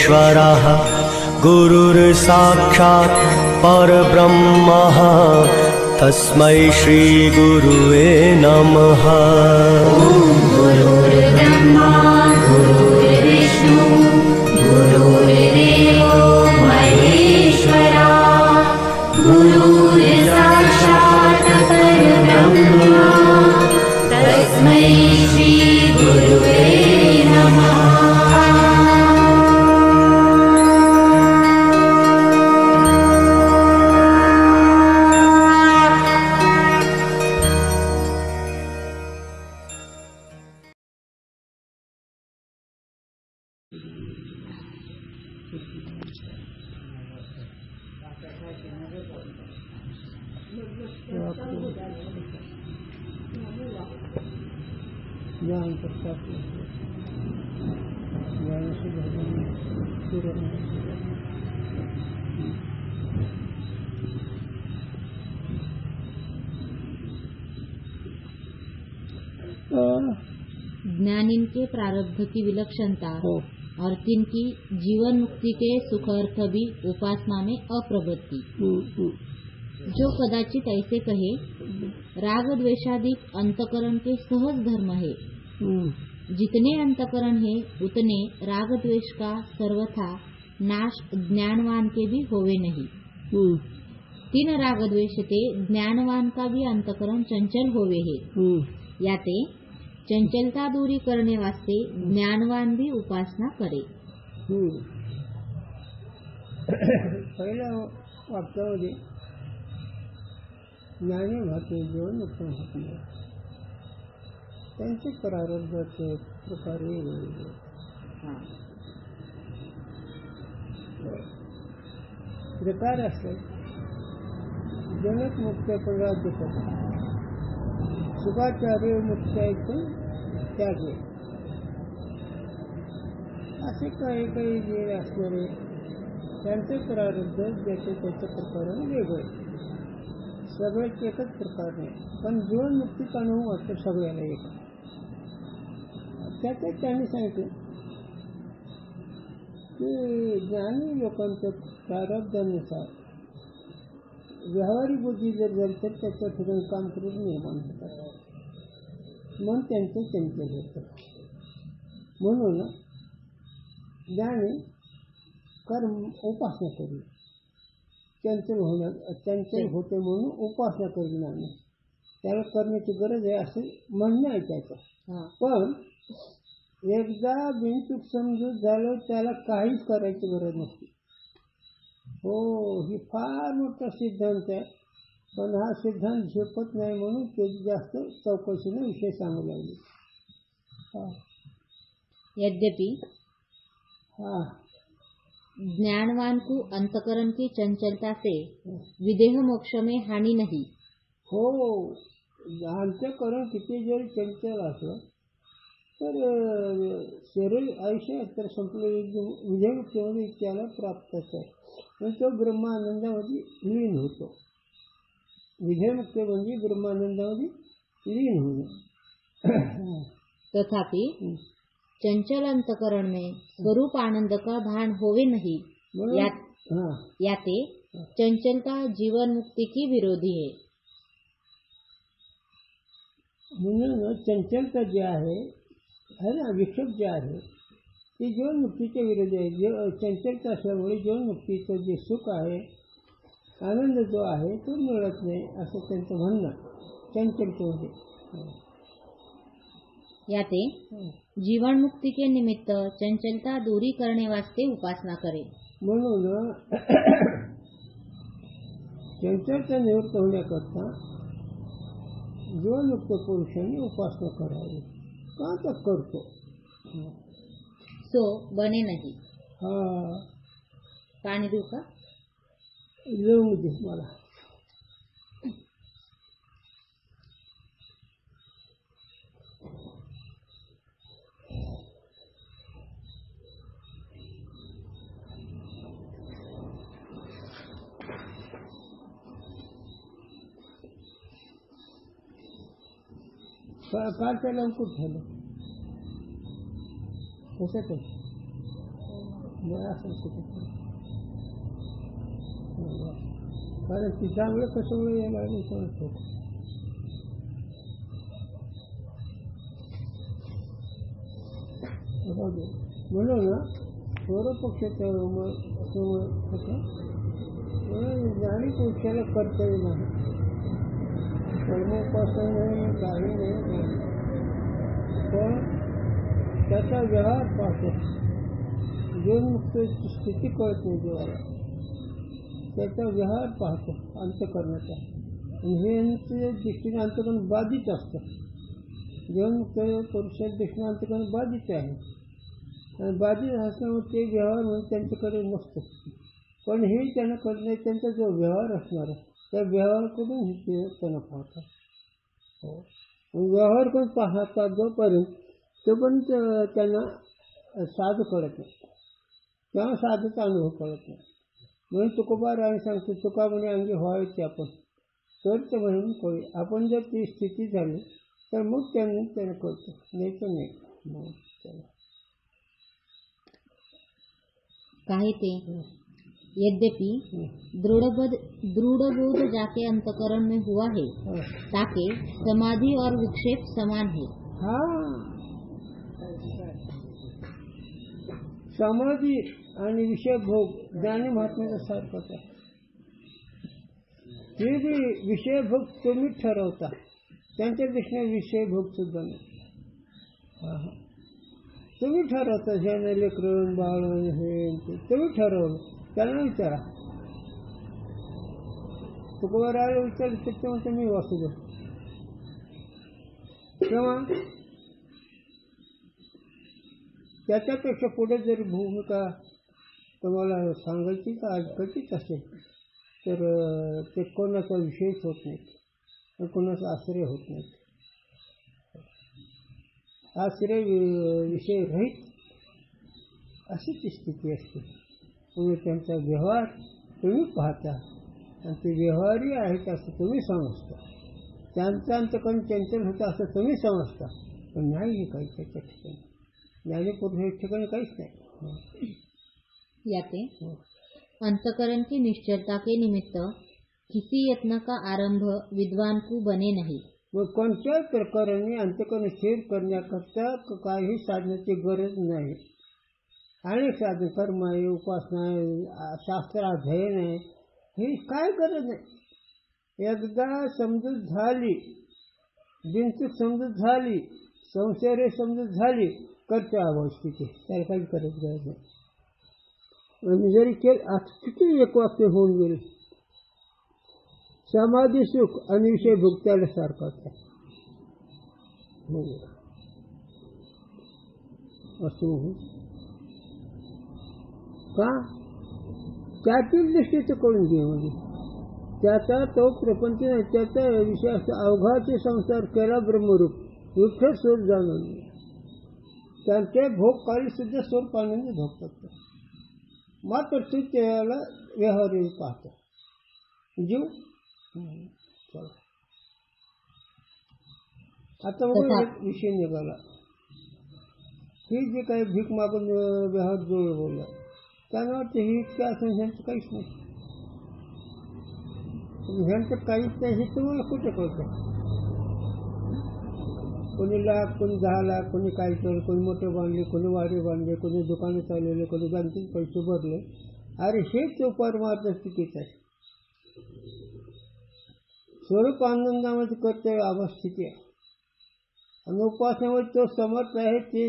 परमेश्वरः गुरुर्साक्षात् परब्रह्मः तस्मै श्री गुरुवे नमः। गुरुर्ब्रह्मा गुरुर्विष्णु गुरुर्देवो महेश्वरा गुरुर्साक्षात् परब्रह्मा तस्मै श्री गुरुवे नमः। ज्ञान प्रकाश ज्ञान से ज्ञानीन के प्रारब्ध की विलक्षणता और तिनकी जीवन मुक्ति के सुख अर्थ भी उपासना में अप्रवृत्ति। जो कदाचित ऐसे कहे राग द्वेषादि अंतकरण के सहज धर्म है। जितने अंतकरण है उतने राग द्वेष का सर्वथा नाश ज्ञानवान के भी होवे नहीं। तीन राग द्वेष ते ज्ञानवान का भी अंतकरण चंचल होवे है। याते चंचलता दूरी करने वास्ते ज्ञानवान भी उपासना करे। पहिल्या वाक्यामध्ये ज्ञानी होते जीवन मुक्त होत नाही, त्यांचे प्रारब्धाचे प्रकार वेगवेगळे। प्रकार असतात जनक मुक्त पण राज्य करतात, सुखाचार्य मुक्त्याचं त्यागे, असे काही काही जे असणारे त्यांचे प्रारब्ध ज्याचे त्याच्या प्रकाराने वेगळे, सगळेच एकच प्रकार नाही, पण जीवनमुक्ती अनुभव वाटतो सगळ्याला एक। त्याच्यात त्यांनी सांगितलं की ज्ञानी लोकांच्या प्रारब्धानुसार व्यावहारिक बुद्धी जर झाली तर त्याच्या ठिकाणी काम करून निर्माण होतात, मन त्यांचं चंचल होतं। म्हणून ज्ञानी कर्म उपासना करू, चंचल होते म्हणून उपासना करणार नाही, त्याला करण्याची गरज आहे असं म्हणणं आहे त्याचं। पण एकदा बिनचूक समजूत झालं त्याला काहीच करायची गरज नसते। हो, ही फार मोठा सिद्धांत आहे, पण हा सिद्धांत झेपत नाही म्हणून त्याची जास्त चौकशीने विषय सांगू लागले। यद्यपि ज्ञानवान को अंतकरण की चंचलता से विदेह मोक्ष में हानि नहीं। हो, अंतकरण किती जरी चंचल असलं तर शरीर आयुष्य तर संपलं विधेयमुक्तीमध्ये त्याला प्राप्तच आहे, पण तो ब्रह्मानंदामध्ये लीन होतो। विधेयमुक्ती म्हणजे ब्रह्मानंदामध्ये लीन होणे। तथापि चंचल अंतकरण में स्वरूप आनंद का भान होवे नहीं, याते चंचलता जीवन मुक्ति की विरोधी है। म्हणून चंचलता जे आहे ना, विक्षेप जे आहे ते जीवन मुक्तीच्या विरोधी आहे। चंचलता असल्यामुळे जीवन मुक्तीचं जे सुख आहे, आनंद जो आहे तो मिळत नाही असं त्यांचं म्हणणं चंचलतेमध्ये। याते जीवन मुक्ति के निमित्त चंचलता दूरी करने वास्ते उपासना करे। म्हणून चंचलता निवृत्त होण्याकरता जीवनमुक्त पुरुषांनी उपासना करावी। का तर करतो सो बने नहीं। हाँ, पाणी देऊ का? लिहून दे मला। काल त्याला कुठं झालं कसं बरं असेल कुठे, कारण ती चांगलं कशामुळे यायला लागली समजतो. म्हणून ना पूर्व पक्षाचं होतं ज्ञानी पुरुषाला कर्तव्य नाही, कर्मोपासन नाही, काही नाही, पण त्याचा व्यवहार पाहतो. जीवनमुक्तीची स्थिती कळत नाही देवाला, त्याचा व्यवहार पाहतो अंतःकरणाचा, आणि हे दृष्टीने अंतःकरण बाधित असतं. जीवनमुक्त पुरुषाच्या दृष्टीने अंतःकरण बाधित आहे, आणि बाधित असल्यामुळे ते व्यवहार म्हणून त्यांच्याकडे नसतो. पण हे त्यांना कळत नाही, त्यांचा जो व्यवहार असणार आहे त्या व्यवहाराकडून हे त्यांना पाहतात. हो, व्यवहार करून पाहतात जोपर्यंत तोपर्यंत त्यांना साधं कळत नाही, तेव्हा साधूचा अनुभव कळत नाही. म्हणून तुकोबा राणी सांगतो, तुका म्हणे अंगी व्हायचे आपण तर ते म्हणून कळू. आपण जर ती स्थिती झाली तर मग त्यांना कळतं, नाही तर नाही. काही ते यद्यपि दृढ़बोध जाके अंतकरण में हुआ है, ताके समाधि और विक्षेप समान है. समाधी आणि विषय भोग ज्ञानी महात्म्याचा सारखंच आहे. हे बी विषय भोग तुम्ही ठरवता, त्यांच्या दृष्टीने विषय भोग सुद्धा नाही. तुम्ही ठरवता, ज्याने लेकरण बाळ हे तुम्ही ठरवलं, त्यांना विचारा. तुकोबाराला विचारलं तर ते म्हणते मी वाचू दे. तेव्हा त्याच्यापेक्षा पुढे जरी भूमिका तुम्हाला सांगायची का ऐकायचीच असेल तर ते कोणाचा विषयच होत नाहीत, कोणाचा आश्रय होत नाहीत. आश्रय विषय रहित अशी ती स्थिती असते. तुम्ही त्यांचा व्यवहार तुम्ही पाहता आणि ते व्यवहारी आहेत असं तुम्ही समजता, त्यांचा अंतकरण चंचल होतं असं तुम्ही समजता, पण नाही हे काही त्याच्या ठिकाणी. ज्ञानीपुरुष ठिकाणी काहीच नाही. याते अंतकरण की निश्चलता के निमित्त किसी यत्न का आरंभ विद्वान को बने नहीं. व कोणत्याही प्रकाराने अंतकरण स्थिर करण्याकरता काही साधनाची गरज नाही. अनेक साधन कर्म आहे, उपासना आहे, शास्त्राध्ययन आहे, ही काय गरज नाही. एकदा समजूत झाली, बिनचूक समजूत झाली, संशय समजूत झाली, करते अवस्थिती, त्याला काही गरज नाही. आणि जरी केलं आता किती एक वाक्य होऊन गेले, समाधी सुख आणि विषय भोग त्याला सारखाच आहे. असं का त्यातील दृष्टीचं कळून घे. म्हणजे त्याचा तो प्रपंच नाही, त्याचा विषय अवघाचे संसार केला ब्रह्मरूप विठ्ठल स्वरूप जाणून त्यांचे भोग काळी सुद्धा स्वरूप आनंद भोगतात. मात्र तू त्याला व्यवहार पाहतो जीव. चला आता बघा एक विषय निघाला की जे काही भीक मागून व्यवहार जोड बोलला त्यांना वाटतं ही इतकं असं ह्यांचं काहीच नाही, ह्यांचं काहीच नाही हे तुम्हाला कुठे कळतं. कोणी लाख, कोणी 10 लाख, कोणी काही केलं, कोणी मोठे बांधले, कोणी वाडे बांधले, कोणी दुकाने चालवले, कोणी बँकेत पैसे भरले. अरे हेच परमार्थ स्थितीच आहे. स्वरूप आनंदामध्ये कर्तव्य अवस्थिती आहे. आणि उपासनेमध्ये तो समर्थ आहे, ते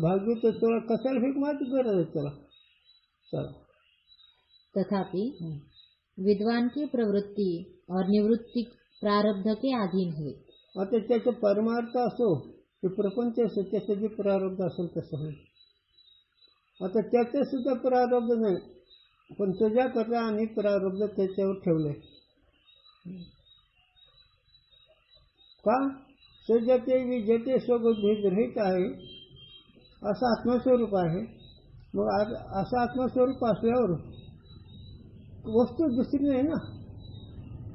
भाग्य तो तुला कशाला भीक मागची गरज आहे तुला. चला तथापि विद्वान की प्रवृत्ति और निवृत्ति प्रारब्ध के अधीन है. आता त्याचं परमार्थ असो ते प्रपंच असो, त्याचं जे प्रारब्ध असेल तसं होईल. आता त्याचं सुद्धा प्रारब्ध नाही, पण तुझ्याकरता आणि प्रारब्ध त्याच्यावर ठेवलंय. का सज्जते विजते स्वबुद्धी रहित आहे, असं आत्मस्वरूप आहे. मग असं आत्मस्वरूप असल्यावर वस्तू दुसरी नाही ना,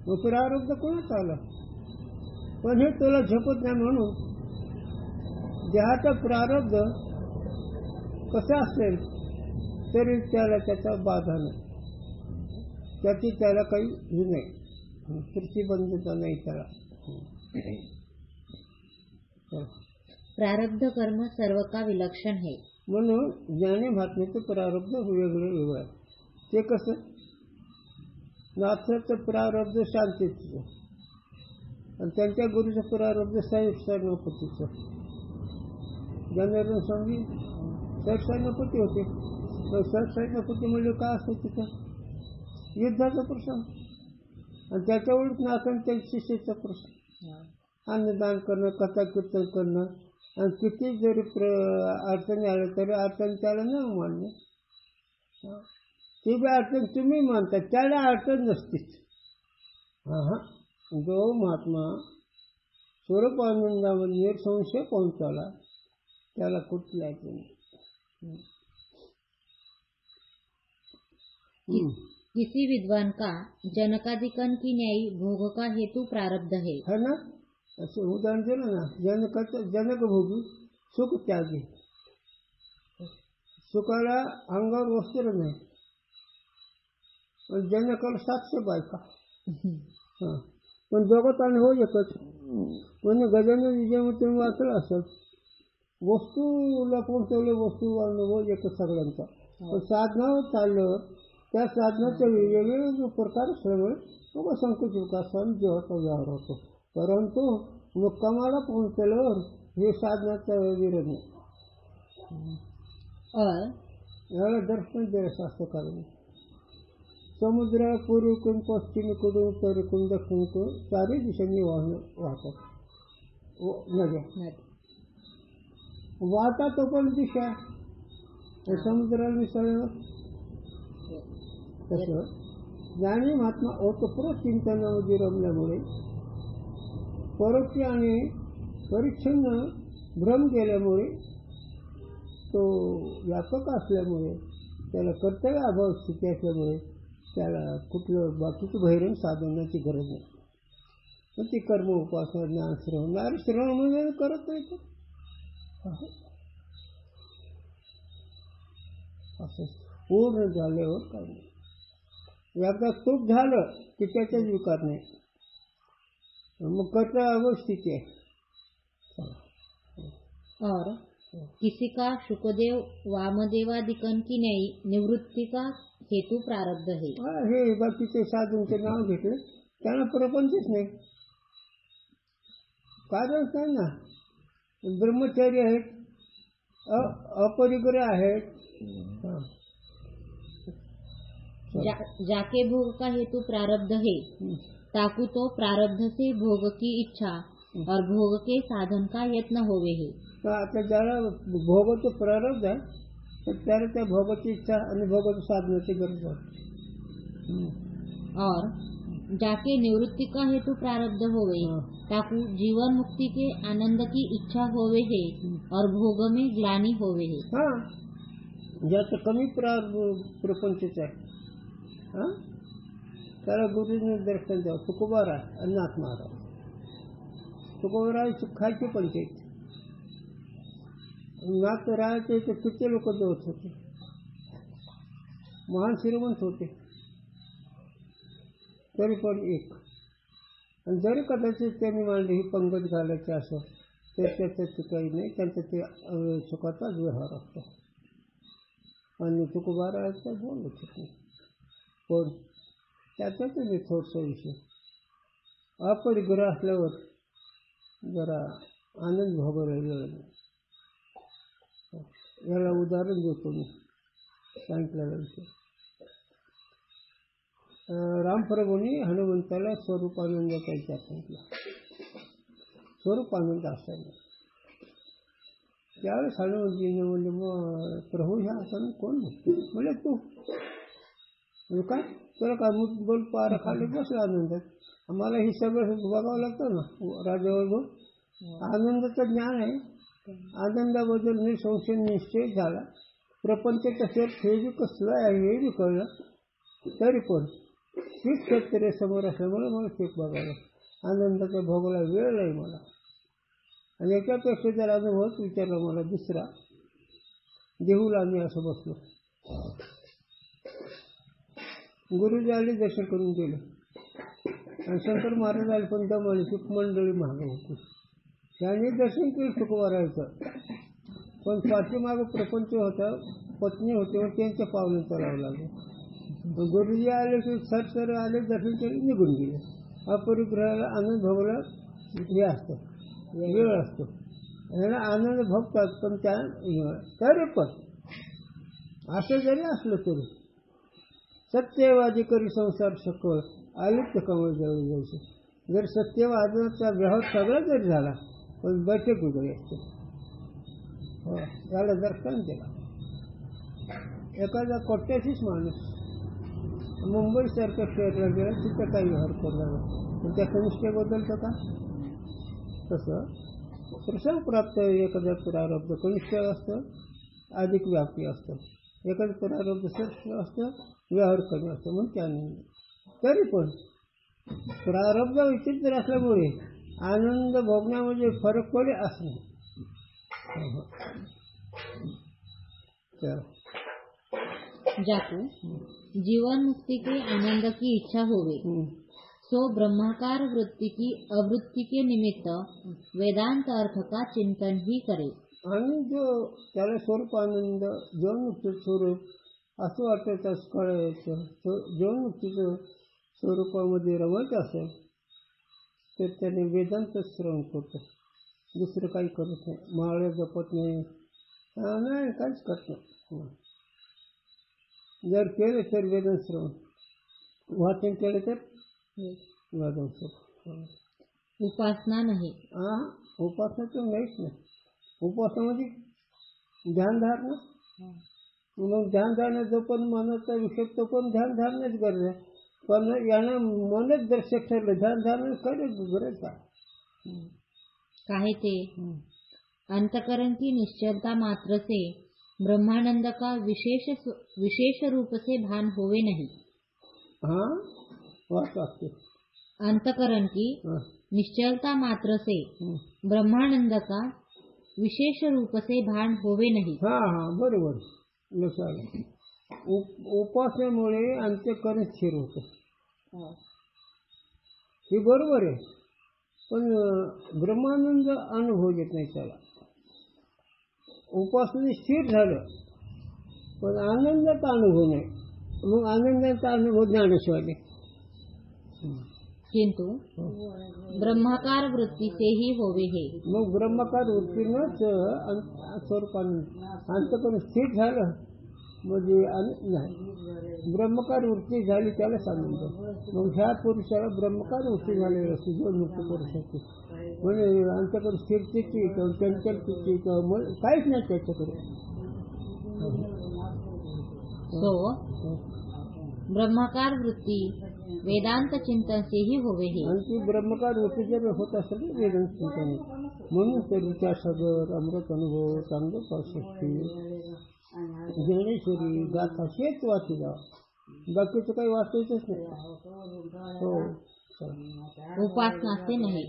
मग प्रारब्ध कोणाच आलं. पण हे तुला झेपत नाही म्हणून देहाचं प्रारब्ध कसं असेल तरी त्याला त्याचा बाधा नाही, त्याची त्याला काही हे नाही, प्रतिबंधता नाही त्याला. प्रारब्ध कर्म सर्व का विलक्षण है. म्हणून ज्ञानी महात्म्याचं प्रारब्ध वेगळं वेगळं आहे. ते कसं, नाथाचं प्रारब्ध शांतीचं आणि त्यांच्या गुरुचं प्रारब्ध सैन्यपतीचं. जनार्दन स्वामी सैन्यपती होते. सैन्यपती म्हणजे काय असतं तिथं, युद्धाचा प्रसंग, आणि त्याच्या उलट नाथांनी त्यांच्या शिष्याचा प्रसंग. अन्नदान करणं, कथा कीर्तन करणं, आणि किती जरी अडचणी आल्या तरी अडचण त्याला न मानणे. ती बी अडचण तुम्ही मानता, त्याला अडचण नसतीच. जो महात्मा स्वरूपानंदामध्ये निर्संशय पोहोचला त्याला कुठली अडचण नाही. किसी विद्वान का जनकादिकन की न्यायी भोग का हेतु प्रारब्ध है ना. असं उदाहरण दिलं ना, जनक भोगी सुख त्यागी. सुखाला अंगावर वस्त्र नाही, पण जनकाला 700 बायका. पण दोघांचा अनुभव एकच. म्हणजे गजानन विजयमध्ये तुम्ही वाचलं असेल, वस्तूला पोहोचवले, वस्तू अनुभव एकच सगळ्यांचा. पण साधनावर चाललं, त्या साधनाच्या वेगवेगळे प्रकार असल्यामुळे तो संकुच विकासन जीवाचा व्यवहार होतो. परंतु मुक्कामाला पोहोचल्यावर हे साधनाचा विरोध नाही. याला दर्शन दिलं शास्त्रकारांनी. समुद्र पूर्वेकडून पश्चिमेकडून उत्तरेकडून दक्षिणेकडून चारही दिशांनी वाहतात नद्या. वाहतात तो पण दिशा समुद्राला मिसळणार. तसं ज्ञानी महात्मा ओतप्रोत चिंतनामध्ये रमल्यामुळे, परोक्ष आणि परिच्छिन्न भ्रम गेल्यामुळे, तो व्यापक असल्यामुळे, त्याला कर्तव्य अभाव स्थिती असल्यामुळे त्याला कुठलं बाकीचं बहिरंग साधण्याची गरज नाही. पण ती कर्म, उपासना, ज्ञान, श्रवण म्हणजे करत नाही. असं पूर्ण झाल्यावर काय नाही. एकदा चूक झालं की त्याचाच विकार नाही, मग कर्तव्य अभाव स्थिती आहे. और किसी का शुकदेव वामदेवादिकन की न्यायी निवृत्ति का हेतु प्रारब्ध है. हे बाकीचे साधूंचे नाव घेतले त्यांना प्रपंचच नाही, कारणच नाही ना. ब्रह्मचारी आहेत, अपरिग्रह आहेत. जाके भोग का हेतु प्रारब्ध है, ताकू तो प्रारब्ध से भोग की इच्छा और भोग के साधन का यत्न होवे है. आता ज्याला भोगाचं प्रारब्ध आहे तर त्याला त्या भोगाची इच्छा आणि भोगाचं साधनाची गरज आहे. और जाके निवृत्ति का हेतु प्रारब्ध होवे, ताकू जीवन मुक्ति के आनंद की इच्छा होवे है और भोग में ग्लानी होवे है. ज्याचं कमी प्रपंचच आहे त्याला गुरुने दर्शन द्यावं. तुकोबाराय आणि नाथ महाराज. तुकोबाराय खायचे पंचायत, नाथ राहायचे तर किती लोक देवत होते, महान श्रीमंत होते, तरी पण एक. आणि जरी कदाचित त्यांनी मांडली ही पंगत घालायची असं तर त्याचं ते काही नाही, त्यांचं ते सुखाचाच व्यवहार असतो. आणि तुकोबारायचं बोलत होते. पण त्याच्याच मी थोडसा विषय अपरिग्रह असल्यावर जरा आनंद भोगायला गेला. याला उदाहरण देतो मी सांगितलेला विषय. रामप्रभूंनी हनुमंताला स्वरूपानंदाचा विचार सांगितला. स्वरूपानंद असायला त्यावेळेस हनुमंतजीने म्हणजे मग प्रभू ह्या असं कोण म्हणजे तू म्हणजे काय तुला काय बोल पारा खाली बसला आनंदात. आम्हाला हे सगळं बघावं लागतं ना राजावर. आनंदाचं ज्ञान आहे, आनंदाबद्दल निसंशय निश्चय झाला. प्रपंचाचा शेत हे बी कसलं आहे हे बी कळलं, तरी पण हीच क्षेत्रे समोर असल्यामुळे मला शेत बघावं. आनंदाचा भोगला वेळ आहे मला. आणि याच्यापेक्षा जर अनुभवच विचारला मला दुसरा, देहूला आम्ही असं बसलो गुरुजी आले, दर्शन करून गेले. आणि शंकर महाराज आले, पण त्या मानसिक मंडळी मागं होती. त्यांनी दर्शन केलं तुकोबारायचं, पण पाठीमागं प्रपंच होता, पत्नी होते, व त्यांच्या पावलं चालावं लागलं. गुरुजी आले की सर आले, दर्शन केले, निघून गेले. अपरिग्रहाला आनंद भोगला हे असतं, वेळ असतो. ह्याला आनंद भोगतात, पण त्या तरी पण असं जरी असलं तरी सत्यवादी करी संसार सकळ आलिप्त कमळ जवळ जायचे. जर सत्यवादाचा व्यवहार सगळा जरी झाला, पण बैठक उघडी असते. हो, त्याला दर्शन केला. एखादा कोट्याशीच माणूस मुंबईसारख्या शहराला गेला, तिथं काही व्यवहार करणार पण त्या कनिष्ठ बदलतं का? तसं प्रसंग प्राप्त एखाद्या प्रारब्ध कनिष्ठ असतं, अधिक व्यापी असतं. एखादं प्रारब्ध श्रेष्ठ असतं, व्यवहार कमी असतं. म्हणून त्याने तरी पण प्रारब्ध विचित्र असल्यामुळे आनंद भोगण्यामध्ये फरक पडे असं नाही. जाकू जीवन मुक्ति के आनंद की इच्छा होवे, सो ब्रह्माकार वृत्ति की अवृत्ति के निमित्त वेदांत अर्थ का चिंतन ही करे. आणि जो त्याला स्वरूप आनंद जीवनमुक्तीचं स्वरूप असं वाटतं, असं कळायचं, जीवनमुक्तीचं स्वरूपामध्ये रमायचं असेल तर त्याने वेदांत श्रवण करतो. दुसरं काही करत नाही, माळ्या जपत नाही, नाही काहीच करत नाही. जर केलं तर वेदांत श्रवण, वाचन केलं तर वेदांत श्रवण. उपासना नाही. उपासना तर नाहीच नाही. उपासना म्हणजे ध्यानधारणा. मग ध्यानधारणा जो पण मनाचा विषय तो पण ध्यानधारणाच गरज आहे. पण यानं मनच दर्शक ठरलं, ध्यानधारणा करेल गरज का? काहे ते अंतकरण की निश्चलता मात्र से ब्रह्मानंद का विशेष रूप से भान होवे नहीं. हाँ, वास्तव अंतकरण की निश्चलता मात्र से ब्रह्मानंद का विशेष रूप से भान होवे नहीं. हाँ, बरोबर लक्षात. उपासनेमुळे अंतकरण स्थिर होतं, हे बरोबर आहे. पण ब्रह्मानंद अनुभव येत नाही त्याला. उपासने स्थिर झालं पण आनंदाचा अनुभव नाही. मग आनंदाचा अनुभव ज्ञानेश्वरी. किंतु ब्रह्माकार वृत्ति से ही होवे है. मग ब्रह्माकार वृत्तीनंच स्वरूपानं अंतकरण स्थिर झालं म्हणजे नाही. ब्रह्मकार वृत्ती झाली त्यालाच आनंद. मग ह्या पुरुषाला ब्रह्मकार वृत्ती झालेली असते, जीवनमुक्त पुरुषाची. म्हणजे अंतकरण स्थिरतेची किंवा चंचलतेची किंवा काहीच नाही त्याच्याकडे. सो ब्रह्माकार वृत्ती वेदांत चिंतन से ही होवे है. आणि ती ब्रह्मकार वृत्ती जर होत असेल तर वेदांत चिंतन. म्हणून तर विचारसागर, अमृत अनुभव, चांगलं शक्ती, ज्ञानेश्वरी गाथा हेच वाचू जावं, बाकीचं काही वाचायचंच नाही. हो, उपासना से नहीं.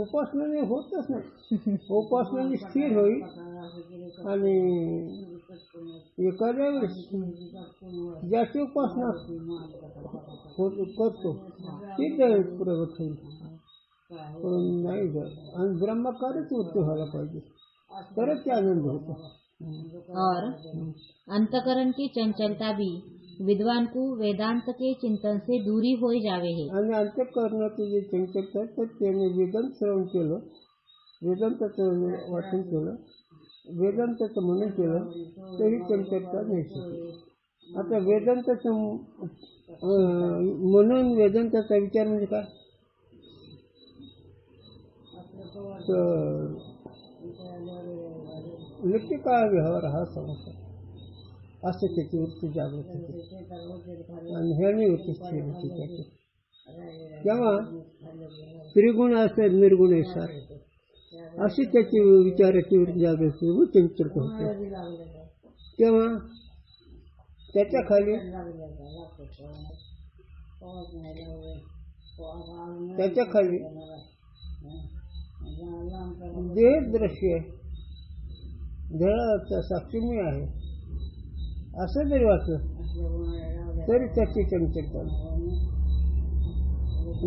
उपासनाने होतच नाही. उपासनाने स्थिर होईल आणि एखाद्या वेळेस ज्याची उपासना करतो ती प्रगत होईल. पण नाही जर आणि ब्रह्मकारच वृत्ती व्हायला पाहिजे तरच ते आनंद होतो. और अंतकरण की चंचलता भी विद्वान को वेदांत के चिंतन से दूरी हो जावे है. आणि अंतकरणाचं जे चंचलता तर त्याने वेदांत श्रवण केलं, वेदांताचं वाचन केलं, वेदांताचं मनन केलं तरी चंचलता नाही शकली. आता वेदांताचं मनन, वेदांताचा विचार म्हणजे काय? तर नित्य काळ व्यवहार हा संसार असं त्याची वृत्ती जागृत होते आणि ह्याने वृत्ती स्थिर होती त्याची. तेव्हा त्रिगुण असेल, निर्गुण असेल, अशी त्याची विचाराची वृत्ती जागृत होते, चंचल होते. तेव्हा त्याच्या खाली देह दृश्य, देहाचा साक्षी मी आहे असं जरी वाटलं तरी त्याची चंचलता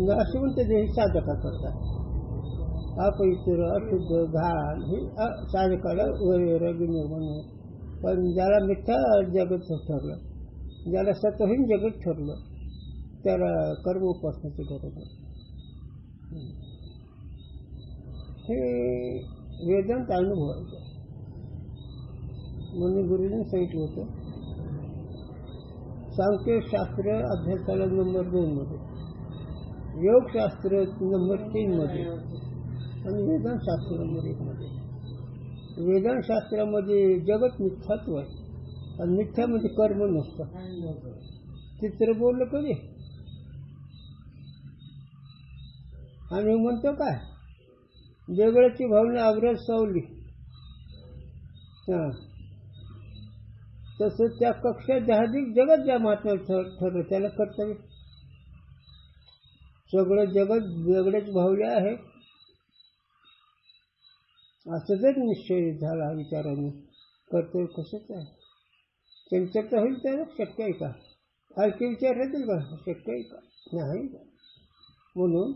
नाशवंत देही साधका करतात. अपवित्र अशुद्ध घाण हे साधकाला वैराग्य निर्माण होईल. पण ज्याला मिथ्या जगत ठरलं, ज्याला सत्वहीन जगत ठरलं, त्याला कर्म उपासनाची गरज नाही. हे वेदांत अनुभव आहे. म्हणून गुरुजींनी सांगितलं होतं सांख्यशास्त्र अभ्यासाला नंबर 2 मध्ये, योगशास्त्र नंबर 3 मध्ये आणि वेदांतशास्त्र नंबर 1 मध्ये. वेदांतशास्त्रामध्ये जगत मिथ्यात्व आहे आणि मिथ्यामध्ये कर्म नसतं. चित्र बोललं कधी आणि म्हणतो काय वेगळ्याची भावना आग्रह सावली. तसं त्या कक्षात जहाधिक जगत ज्या महात्म्याला ठरलं त्याला कर्तव्य. सगळं जगत वेगळेच भावले आहे असं जर निश्चय झाला विचाराने, कर्तव्य कसंच आहे. चंचलता होईल तर शक्य आहे का? हलके विचार राहतील का? शक्य आहे का? नाही. म्हणून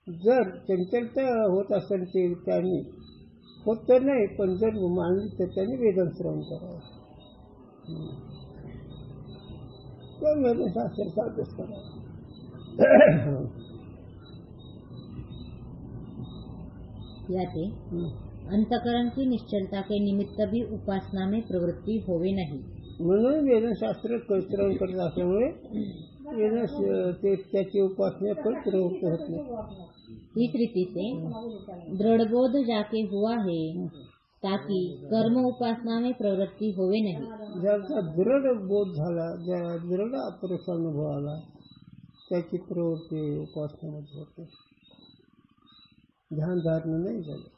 जर चंचलता होत असेल ते त्यांनी होत तर नाही, पण जर मानली तर त्यांनी वेदन श्रवण करावं, तर वेदशास्त्राचा अभ्यास करावा. याते अंतकरण की निश्चलता के निमित्त भी उपासना में प्रवृत्ति होवे नहीं. म्हणून वेदशास्त्र श्रवण करत असल्यामुळे त्याची उपासना पण प्रवृत्त होत नाही. इस रीति से दृढ़बोध जाके हुआ है ताकि कर्म उपासना में प्रवृत्ति होवे नहीं. ज्याचा दृढ बोध झाला, ज्या दृढ अपरोक्ष अनुभव आला, त्याची प्रवृत्ती उपासनेमध्ये होते. ध्यान धारणं नाही झालं.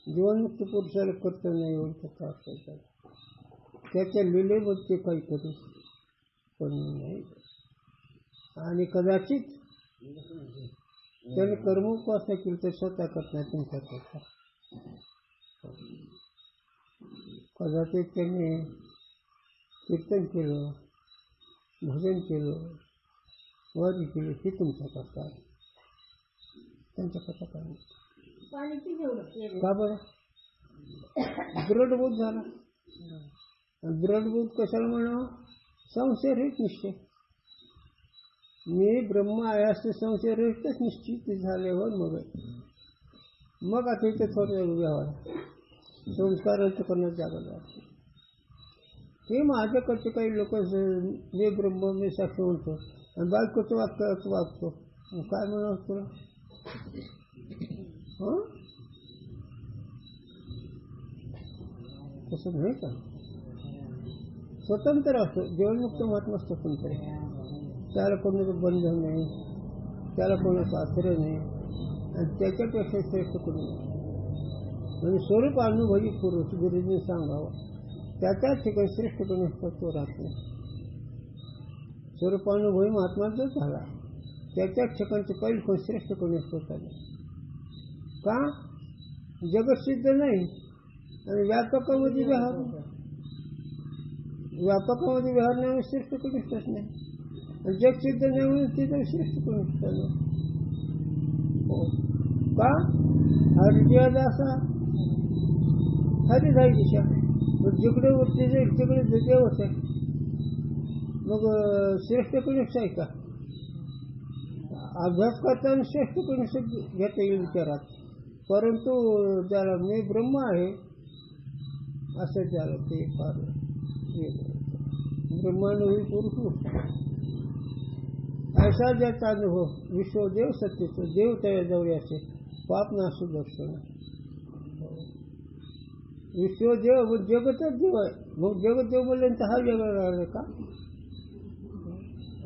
जीवनमुक्त पुरुषाला कर्तव्य नाही एवढं त्रास होता. त्याच्या लिलेमध्ये काही करू पण नाही. आणि कदाचित त्याने कर्म उपासना केली तर स्वतः करत नाही, तुमच्या करता. कदाचित त्यांनी कीर्तन केलं, भजन केलं, वारी केली, हे तुमच्या करता, त्यांच्या करता काय नाही. का बरं? दृढबोध झाला. दृढबोध कशाला म्हणावं? संशय रहित निश्चय. मी ब्रह्म आहे असं संशय रहितच निश्चित झाल्यावर मग आता इथे थोडं व्यवहार संस्कारांचं करण्यात जागा लागते. हे माझ्याकडचे काही लोक मी ब्रह्म मी साक्ष म्हणतो आणि बायकोचं वागतो. काय म्हणावं तुला? तसं नाही का? स्वतंत्र असतो. जीवनमुक्त महात्मा स्वतंत्र आहे. त्याला कोणाचं बंधन नाही, त्याला कोणाचं आश्रय नाही आणि त्याच्यापेक्षा श्रेष्ठ कोणी नाही. म्हणजे स्वरूप अनुभवी पुरुष गुरुजींनी सांगावं, त्याच्या ठिकाणी श्रेष्ठ कोणी तो राहत नाही. स्वरूपानुभवी महात्मा जो झाला त्याच्या ठिकाणचं काही कोण श्रेष्ठ कोणी होता नाही. का? जगत सिद्ध नाही आणि व्यापकामध्ये व्यवहार नाही, श्रेष्ठ कोणीच नाही. जग सिद्ध नाही म्हणून तिथं श्रेष्ठ कोणीच नाही. का? हरिदासा हरिदाई दिशा, जिकडे वरती जाईल तिकडे देवच आहे. मग श्रेष्ठ कोणीच आहे का? अभ्यास करताना श्रेष्ठ कोणीच घेता येईल विचारात, परंतु ज्याला मी ब्रह्म आहे असं त्याला ते फार ब्रह्मानुभवी पुरुष. ऐसा ज्याचा अनुभव विश्वदेव सत्यतो देव तयाजवळ असे पाप नाशू दर्शन. विश्वदेव जगतच देव आहे. मग जगत देव बोलल्यानंतर हा वेगळा राहिला का?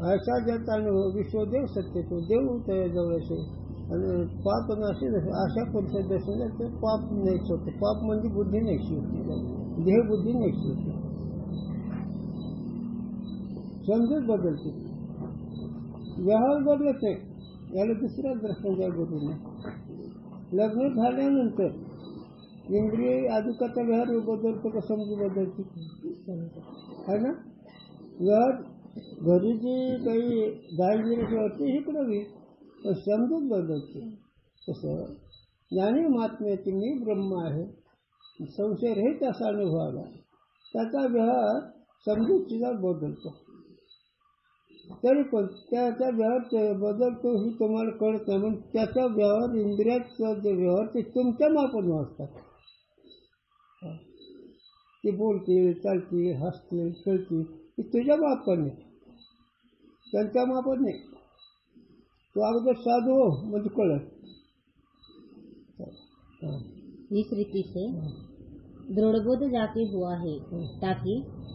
ऐसा ज्याचा अनुभव विश्वदेव सत्यतो देव तयाजवळ असे आणि पाप नाशी अशा पुरुषात दर्शन तर पाप नाहीच होते. पाप म्हणजे बुद्धी नाहीशी होती, देहबुद्धी नाहीशी होती, समजूत बदलते, व्यवहार बदलत आहे. याला दुसरा दृष्टांत द्या गुरुने. लग्न झाल्यानंतर इंद्रिय अधिकाचा व्यवहार बदलतो का समजूत बदलते? है ना. व्यवहार घरी जी काही दारिद्र्य वाटते इकडं बी पण समजूत बदलते. तसं ज्ञानी महात्म्याची मी ब्रह्म आहे संशय रहित असा अनुभव आला त्याचा व्यवहार समजुतीचा बदलतो. तरी पण त्याचा व्यवहार बदलतो ही तुम्हाला कळत नाही. म्हणून त्याचा व्यवहार इंद्रियाचा जे व्यवहार ते तुमच्या मापाने असतात. ती बोलते चालते हसते खेळते ती तुझ्या मापाने त्यांच्या मापाने. तू अगोदर साधू हो म्हणजे कळत. इस रीति से दृढ़बोध जाके हुआ है ताकि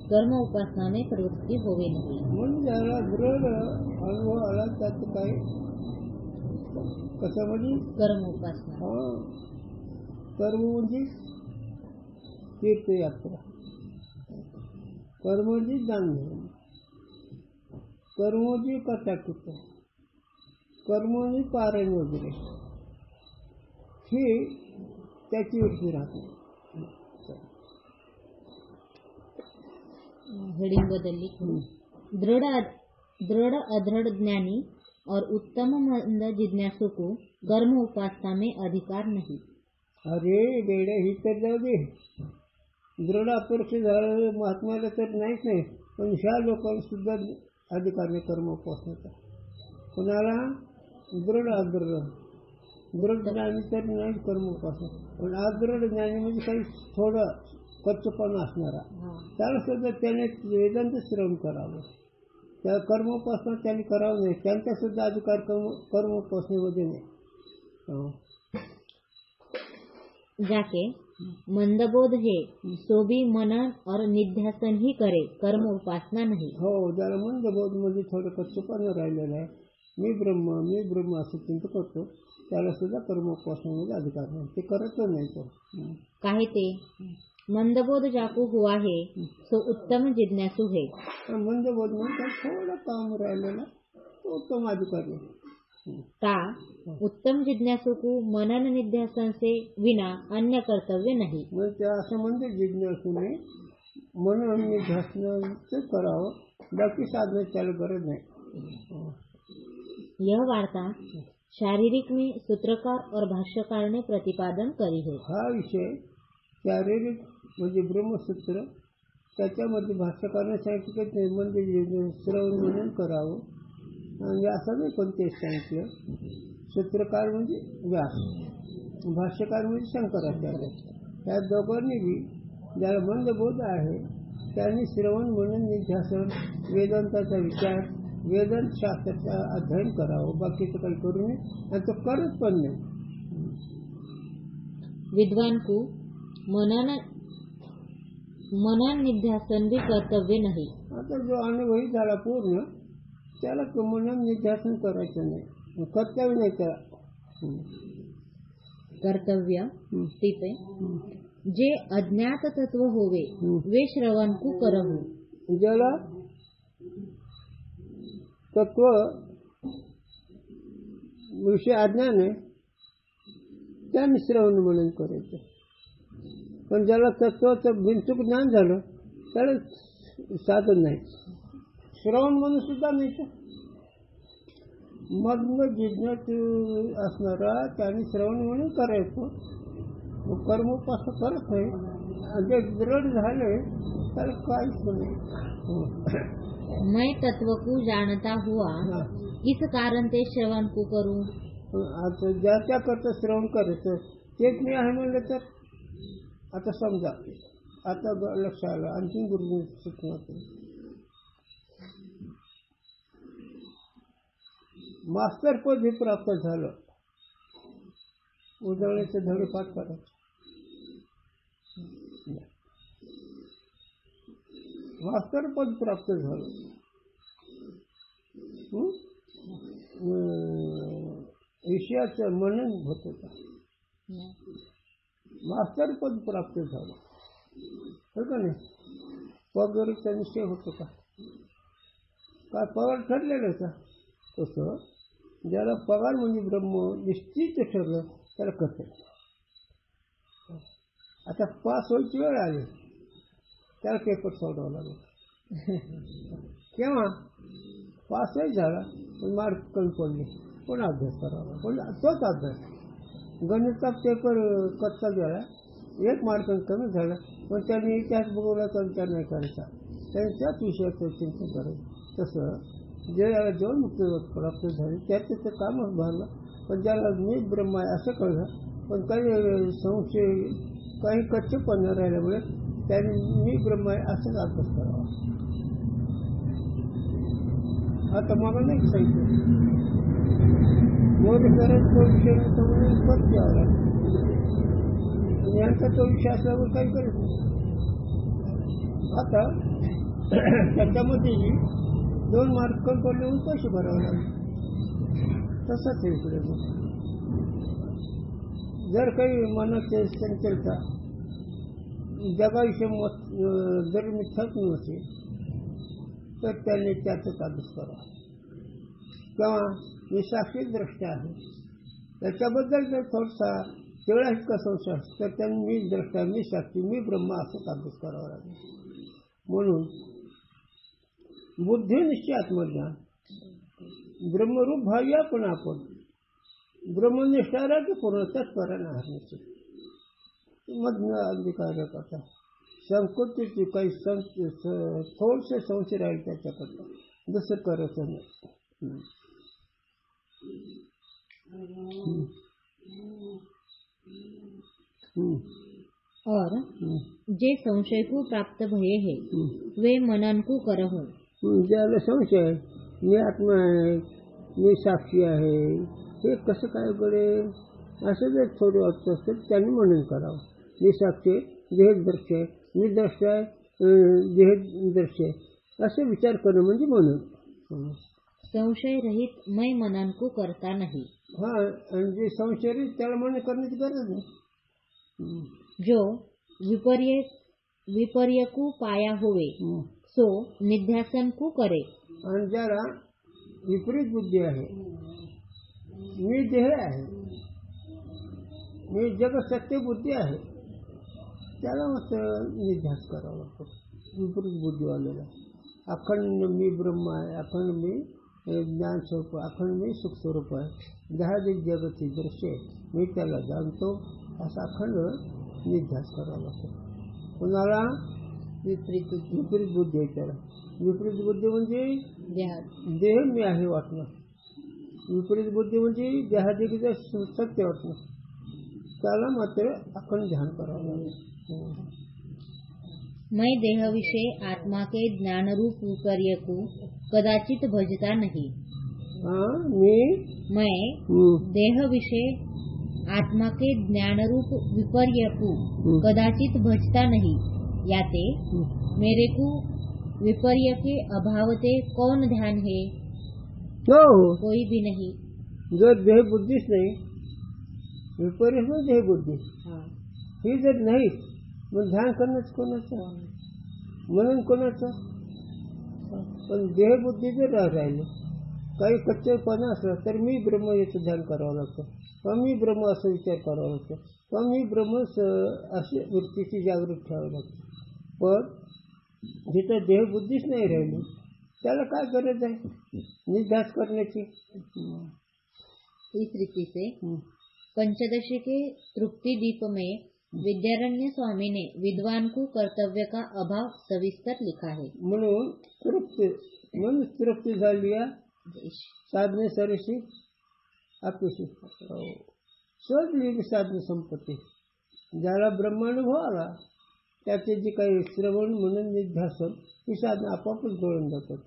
कर्म उपासना में प्रवृत्ति होवे नहीं. म्हणून ज्याला दृढ अनुभव आला त्याचं काय कसं म्हणजे कर्म उपासना. कर्म म्हणजे तीर्थयात्रा, कर्म म्हणजे दान धर्म, कर्म म्हणजे कथाकीर्तन, कर्म म्हणजे पारायण वगैरे ही त्याची वृत्ती राहते. हेडिंग बदलली. दृढ़ अदृढ़ ज्ञानी और उत्तम मंद जिज्ञासु को कर्म उपासना में अधिकार नहीं. अरे बेड्या ही तर जाऊ दे. दृढ अपरोक्ष झालेले महात्म्याला तर नाहीच नाही पण ह्या लोकांना सुद्धा अधिकार नाही कर्म उपासनेचा. कोणाला दृढ अदृढ. दृढ ज्ञानी तर नाही कर्म उपासना पण अदृढ ज्ञानी म्हणजे काही थोडं कच्चपणा असणारा त्याला सुद्धा त्याने वेदांत श्रवण करावं. त्या कर्मोपासना त्यांनी करावं नाही. त्यांचा सुद्धा अधिकार कर्मोपासनेमध्ये नाही. जाके मंदबोध है सो भी मनन और निध्यासन ही करे कर्म उपासना नहीं. हो ज्याला मंदबोध म्हणजे थोडं कच्चपणा राहिलेलं आहे मी ब्रह्म असं चिंता करतो त्याला सुद्धा कर्मोपासनेमध्ये अधिकार नाही. ते करत नाही. तो काहे ते मंदबोध जाको हुआ है सो उत्तम जिज्ञासु है. मंदबोध म्हणजे थोडं काम राहिलेलं तो उत्तम अधिकारी ता उत्तम जिज्ञासु को मनन निध्यासन से विना अन्य कर्तव्य नहीं. म्हणजे असं म्हणजे जिज्ञासूने मनन निध्यासनाचं करावं बाकी साधन त्याला गरज नाही. यह वार्ता शारीरिक में सूत्रकार और भाष्यकार ने प्रतिपादन करी है. हा विषय शारीरिक म्हणजे ब्रह्मसूत्र त्याच्यामध्ये भाष्यकारने सांगितलं म्हणजे श्रवण मनन करावं आणि असं नाही कोणतेच सांगितलं. सूत्रकार म्हणजे व्यास भाष्यकार म्हणजे शंकराचार्य. त्या दोघांनी बी ज्याला मंदबोध आहे त्यांनी श्रवण मनन निध्यासन वेदांताचा विचार वेदांत शास्त्राचा अध्ययन करावं बाकीचं काही करू नये आणि तो करत पण नाही. विद्वान को मनन निध्यासन भी कर्तव्य नहीं. आता जो अनुभवी झाला पूर्ण त्याला मनन निध्यासन करायचं नाही कर्तव्य नाही त्याला. कर्तव्य तिथे जे अज्ञात तत्व होवे वे श्रवण को करहु. ज्याला तत्व विषय अज्ञान आहे त्याने श्रवण मनन करायचं. पण ज्याला तत्वाचं बिनचूक ज्ञान झालं त्याला साधन नाही श्रवण मनन सुद्धा नाही. मग्न जिज्ञासू असणारा त्याने श्रवण मनन करायचं कर्मोपासना करत नाही. जे दृढ झाले त्याला काहीच नाही. मैं तत्व को जानता हुआ किस कारण ते श्रवण को करूं. आता ज्याच्या करता श्रवण करायचं तेच मी आहे म्हणलं तर आता समजा आता लक्ष आलं आणखी गुरुजी सूचना केली. मास्तर पद हे प्राप्त झालं उजळण्याचे धडे पाठ करायचे. मास्तर पद प्राप्त झालं विषयाचं मनन होत होतं. मास्तर पद प्राप्त झालं हो का नाही. पगारीचा निश्चय होतो का काय पगार ठरलेला होता. तसं ज्याला पगार म्हणजे ब्रह्म निश्चित ठरलं त्याला कसं आता पास व्हायची वेळ आली त्याला पेपर सोडावा लागला. केव्हा पासही झाला पण मार्क कमी पडले, पण अभ्यास करावा, पण तोच अभ्यास. गणितचा पेपर कच्चा गेला, 1 मार्क कमी झाला, पण त्यांनी इतिहास भूगोलाचा विचार नाही करायचा, त्यांनी त्याच विषयाचं चिंतन करायचं. तसं जे जीवनमुक्ती प्राप्त झाले त्याचं ते कामच भरलं. पण ज्याला मी ब्रह्म आहे असं कळलं, पण काही संशय काही कच्चेपणा राहिल्यामुळे त्यांनी मी ब्रह्म आहे असंच अभ्यास करावा. आता मला नाही सांगितलं मोदी करत तो विषय परत द्यावा लागतो. यांचा तो विषय असल्यावर काही करत नाही. आता त्याच्यामध्ये 2 मार्क कमी पडले म्हणून पैसे भरावे लागले. तसंच आहे इकडे. जर काही मनाचे संचलता जगाविषयी जर मिथ्याच नसेल तर त्यांनी त्याचाच अभ्यास करावा. किंवा मी साक्षी द्रष्टा आहे त्याच्याबद्दल जर थोडासा तेवढा इतका संशय असतो तर त्यांनी मी द्रष्टा, मी साक्षी, मी ब्रह्म असंच अभ्यास करावा लागेल. म्हणून बुद्धिनिश्चय आत्मज्ञान ब्रह्मरूप भावी आपण ब्रह्मनिष्ठा की पूर्ण तत्पराने हरण्याचे मधनं अंगीकार करता. संकुतीची काही थोडसे संशय राहील त्याच्याकरता, दुसरं करायचं नाही. और जे संशय को प्राप्त भये है वे मनन को करहु. ज्याला संशय आहे मी आत्मा आहे, मी साक्षी आहे, हे कसं काय करेल असं जर थोडं वाटत असेल त्यांनी मनन करावं. मी साक्षी देहदर्शी आहे, मी द्रष्टा आहे, देहदर्शी आहे, असे विचार करणं म्हणजे मनन. संशय रहित मैं मनन को करता नहीं. हा, आणि जे संशय रहित त्याला मनन करण्याची गरज नाही. जो विपर्य को पाया होवे सो निध्यासन को करे. आणि ज्याला विपरीत बुद्धी आहे, मी देह आहे, मी जग सत्य बुद्धी आहे, त्याला मग निध्यास करावा लागतो. विपरीत बुद्धीवाल्याला अखंड मी ब्रह्म आहे, अखंड मी ज्ञान स्वरूप, अखंड मी सुख स्वरूप आहे, जहाजिक जगती दृश्य आहे, मी त्याला जाणतो, असा अखंड निध्यास करावा लागतो. कुणाला विपरीत बुद्धी आहे त्याला. विपरीत बुद्धी म्हणजे देह मी आहे वाटणं, विपरीत बुद्धी म्हणजे देहाधिक सत्य वाटणं, त्याला मात्र अखंड ध्यान करावं लागेल. मैं देह विषय आत्मा के ज्ञान रूप विपर्य को कदाचित भजता नहीं. मैं देह विषय आत्मा के ज्ञान रूप विपर्य को कदाचित भजता नहीं. याते मेरे को विपर्य के अभावते कौन ध्यान है. कोई भी नहीं. जर देह बुद्धीच नाही, विपर्य म्हणजे देह बुद्धी ही जर नाही, मग ध्यान करण्याचं कोणाचं, म्हणून कोणाचं. पण देहबुद्धी जर राहिलं, काही कच्चेपणा असला तर मी ब्रह्म याचं ध्यान करावं लागतं, किंवा मी ब्रह्म असा विचार करावा लागतो, किंवा मी ब्रह्म अशी वृत्तीची जागृत ठेवावी लागते. पण जिथं देहबुद्धीच नाही राहिली त्याला काय गरज आहे निध्यास करण्याची. इस रीति से पंचदशी के तृप्ति दीप में विद्यारण्य स्वामी ने विद्वान को कर्तव्य का अभाव सविस्तर लिखा है. म्हणून तृप्ती झाली साधने सरेशी अपेशी शोधली साधन संपत्ती. ज्याला ब्रह्मानुभव आला त्याचे जे काही श्रवण म्हणून निध्यासन ही साधनं आपोआपच गळून जातात.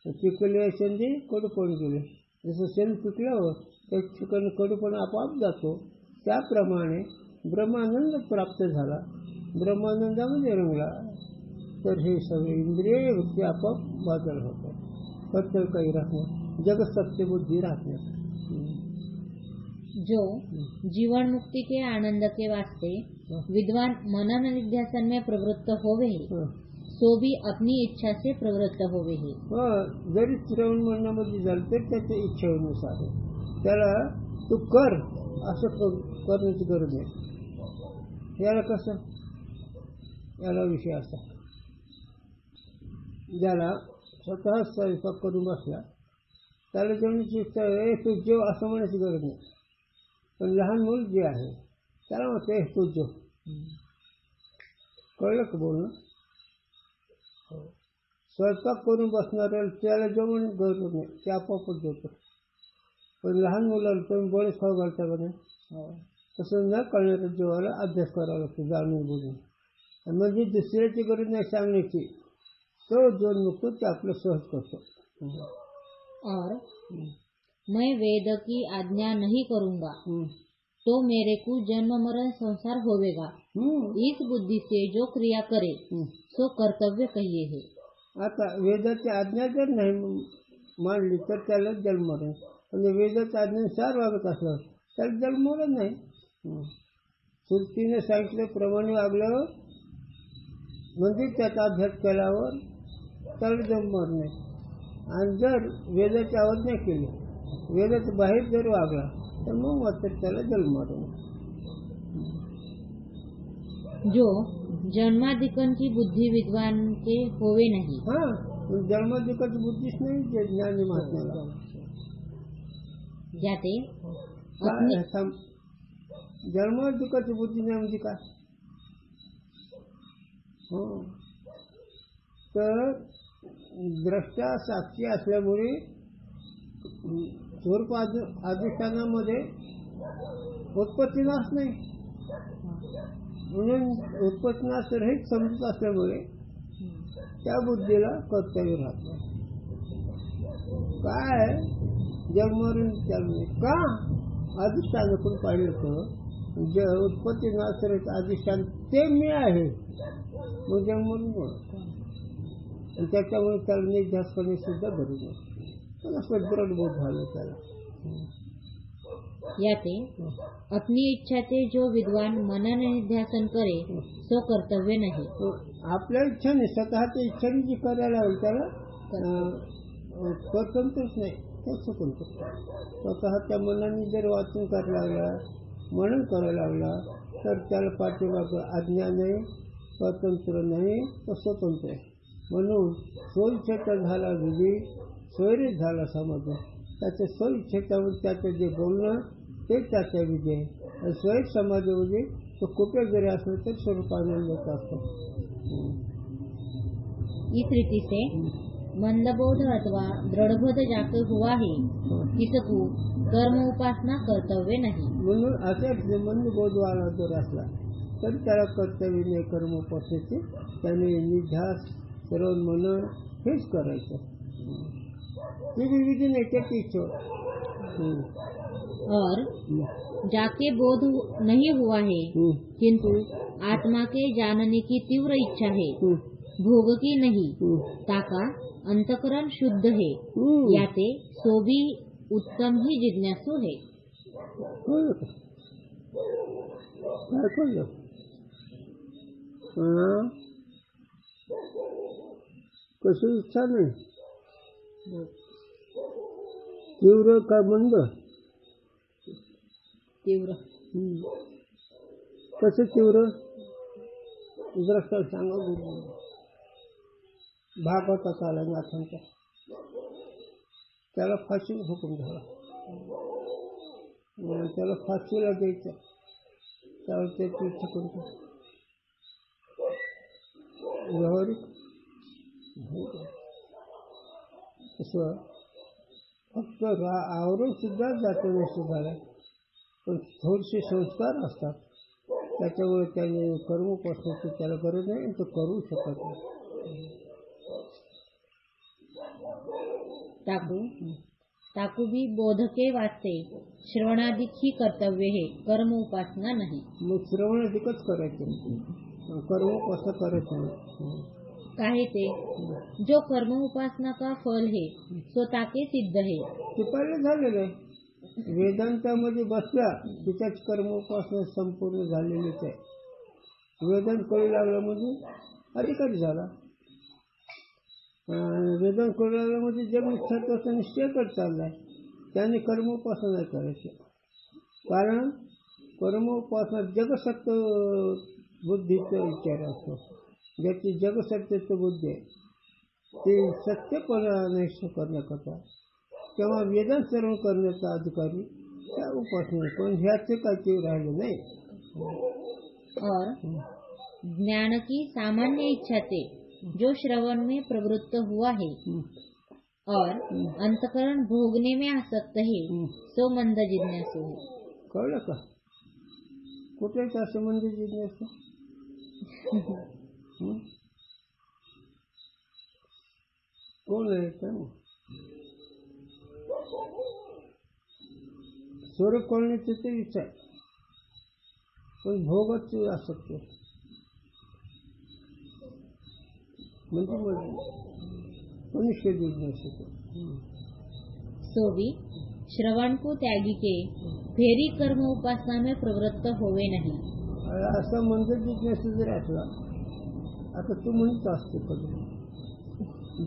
पिकले शेंदे कडू पडून गेले, जसं शेण पिकल्यावर त्या ठिकाणी कडूपणा आपोआप जातो, त्याप्रमाणे ब्रह्मानंद प्राप्त झाला, ब्रह्मानंदामध्ये रंगला तर हे सगळे इंद्रिय वृत्ती आपोआप बाजूला होतात, फक्त काही राहत नाही, जगत सत्य बुद्धी राहत नाही. जो जीवन मुक्ति के आनंद के वास्ते विद्वान मनन निध्यासन में प्रवृत्त होवे सो भी अपनी इच्छा से प्रवृत्त होवे है. जरी श्रवण मननामध्ये झालं तर त्याच्या इच्छेनुसार आहे, त्याला तू कर असं करण्याची गरज नाही. याला कसं, याला विषय असा ज्याला स्वतः स्वयंपाक करून बसला त्याला जेवण शिकतं तू जेव असं म्हणायची गरज नाही. पण लहान मूल जे आहे त्याला म्हणते तू जेव. कळलं का बोलणं? स्वयंपाक करून बसणाऱ्याला त्याला जेवण गरज नाही, ते आपोआपच जेवतं. पण लहान मुलाला तुम्ही बळीच खाऊ घालता का नाही? तसं न कळणाऱ्या जेवायला अभ्यास करावा लागतो जाणून बोलून. म्हणजे दुसऱ्याची गरज नाही सांगण्याची, तो जो नको ते आपलं सहज करतो. और मैं वेद की आज्ञा नहीं करूँगा तो मेरे को जन्म मरण संसार होवेगा, इस बुद्धि से जो क्रिया करे सो कर्तव्य कहिए है. आता वेदाची आज्ञा जर नाही मानली तर त्याला जन्म मरण, म्हणजे वेदाच्या आज्ञेनुसार वागत असलं त्याला जन्म मरण नाही. श्रुतीने सांगितल्याप्रमाणे वागल्यावर म्हणजे त्याचा अभ्यास केल्यावर त्याला जन्म मरण नाही. आणि जर वेदाची अवज्ञा केली, वेदाच्या बाहेर जर वागला तर मग मात्र त्याला जन्म मरण. जो जन्माधिकन की बुद्धि विद्वान के होवे नहीं. हां, जन्माधिकाची बुद्धीच नाही जे ज्ञानी महात्म्याला. जाते जन्माधिकाची बुद्धी नाही म्हणजे काय? हो, तर द्रष्टा साक्षी असल्यामुळे स्वरूप अधिष्ठानामध्ये उत्पत्तीनाश नाही, म्हणून उत्पत्तीनाश रहित समजत असल्यामुळे त्या बुद्धीला कर्तव्य राहत नाही. काय जन्मरून त्यामुळे का अधिष्ठान पण पाहिलं तर जे उत्पत्तीनाश रहित अधिष्ठान ते मी आहे, मग जन्मरून आणि त्याच्यामुळे त्याला निध्यास करणे सुद्धा गरज नाही. त्याला सदृढ बोध झालं त्याला. याते अपनी इच्छा ते जो विद्वान मनन निध्यासन करे सो कर्तव्य नाही. आपल्या इच्छाने स्वतःच्या इच्छाने जी करायला लागेल त्याला स्वतंत्रच नाही, तो स्वतंत्र. स्वतः त्या मनाने जर वाचन करायला लागला, मनन करायला लागला तर त्याला पाठीमागं आज्ञा नाही, स्वतंत्र नाही, तो स्वतंत्र आहे. म्हणून स्वइच्छेचा झाला विधी, स्वैरित झाला समज. त्याच्या स्वइच्छेच्यावर त्याचं जे बोलणं ते त्याच्या विधी आहे. आणि स्वैर समाजामध्ये तो कुठे जरी असलं तरी स्वरूपानंद असतो. इस रीति से मंदबोध अथवा दृढ़बोध जाके हुआ है किसको कर्म उपासना कर्तव्य नहीं. म्हणून असेच मंदबोधवाला जर असला तर त्याला कर्तव्य नाही कर्म उपासनेचे. त्याने निध्यास सर्व मनन हेच करायचं. ती विधी नाही त्याची इच्छा. और जाके बोध नहीं हुआ है किंतु आत्मा के जानने की तीव्र इच्छा है, भोग की नहीं, ताका अंतकरण शुद्ध है. याते सो भी उत्तम ही जिज्ञासु है. कशी इच्छा नाही, तीव्र का मंद? तीव्र. कसं तीव्र? द्रष्टा सांगा. भागवतात आला नाथांचा, त्याला फाशी हुकूम झाला, त्याला फाशीला द्यायचं. त्याला त्याची इच्छा कोणती? व्यावहारिक तसं फक्त आवरून सुद्धा जातो नसतो झाला, पण थोडेसे संस्कार असतात त्याच्यामुळे त्याने कर्मोपासनेची त्याला गरज नाही, तो करू शकत नाही. ताकू भी बोध के वास्ते श्रवणाधिक ही कर्तव्य है, कर्म उपासना नहीं. मग श्रवणाधिकच करायचं, कर्मोपासना करायचं नाही. काहे ते जो कर्म उपासना का फल है सो ताके सिद्ध है. ते पहिले झालेलं आहे. वेदांतामध्ये बसला की त्याची कर्मोपासना संपूर्ण झालेलीच आहे. वेदांत कळू लागला म्हणजे अधिकारी झाला. वेदांत कळू लागला म्हणजे जग मिथ्यात्वाचा निश्चय करत चाललाय. त्याने कर्मोपासना नाही करायची, कारण कर्मोपासना जगसत्य बुद्धीचा विचार असतो. ज्याची जगसत्यत्व बुद्धी आहे ते सत्यपणाने करण्याकरता किंवा वेदांत श्रवण करण्याचा अधिकारी त्या उपासना पण ह्याचे काही ते राहिले नाही. और ज्ञान की सामान्य इच्छा से जो श्रवण में प्रवृत्त हुआ है और अंतकरण भोगने में आसक्त है सो मंद जिज्ञासु है. कळलं का? कुठेच असं म्हणजे जिज्ञासू कोण आहे का? स्वरूप कळण्याचे ते विचार पण भोगच आसक्त म्हणजे मनुष्य जिज्ञासू. सो भी श्रवण को त्यागी के फेरी कर्म उपासना में प्रवृत्त होवे नहीं. असा म्हणजे जिज्ञासू जर असला, आता तू म्हणत असतो कधी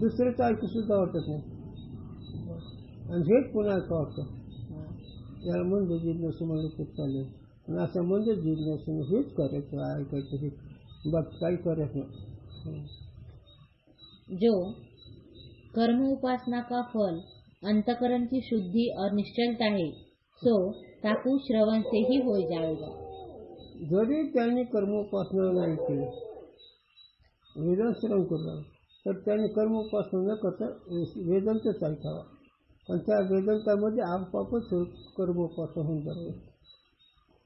दुसरंच ऐकू सुद्धा वाटत नाही आणि हेच पुन्हा ऐका वाटतं. याला म्हणजे जिज्ञासू म्हणलं खूप चालेल. आणि असं म्हणजे जिज्ञासून हेच करायचं ऐकायचं हे बघ काही करायचं नाही. जो कर्म उपासना का फल अंतकरण की शुद्धि और निश्चलता है सो ताकू श्रवण से ही हो जाएगा. जरी त्यांनी कर्मोपासना नाही केली, वेदांत श्रवण केलं, तर त्यांनी कर्मोपासना न करता वेदांतच ऐकावा. पण त्या वेदांतामध्ये आपापच कर्मोपासना होऊन जाते.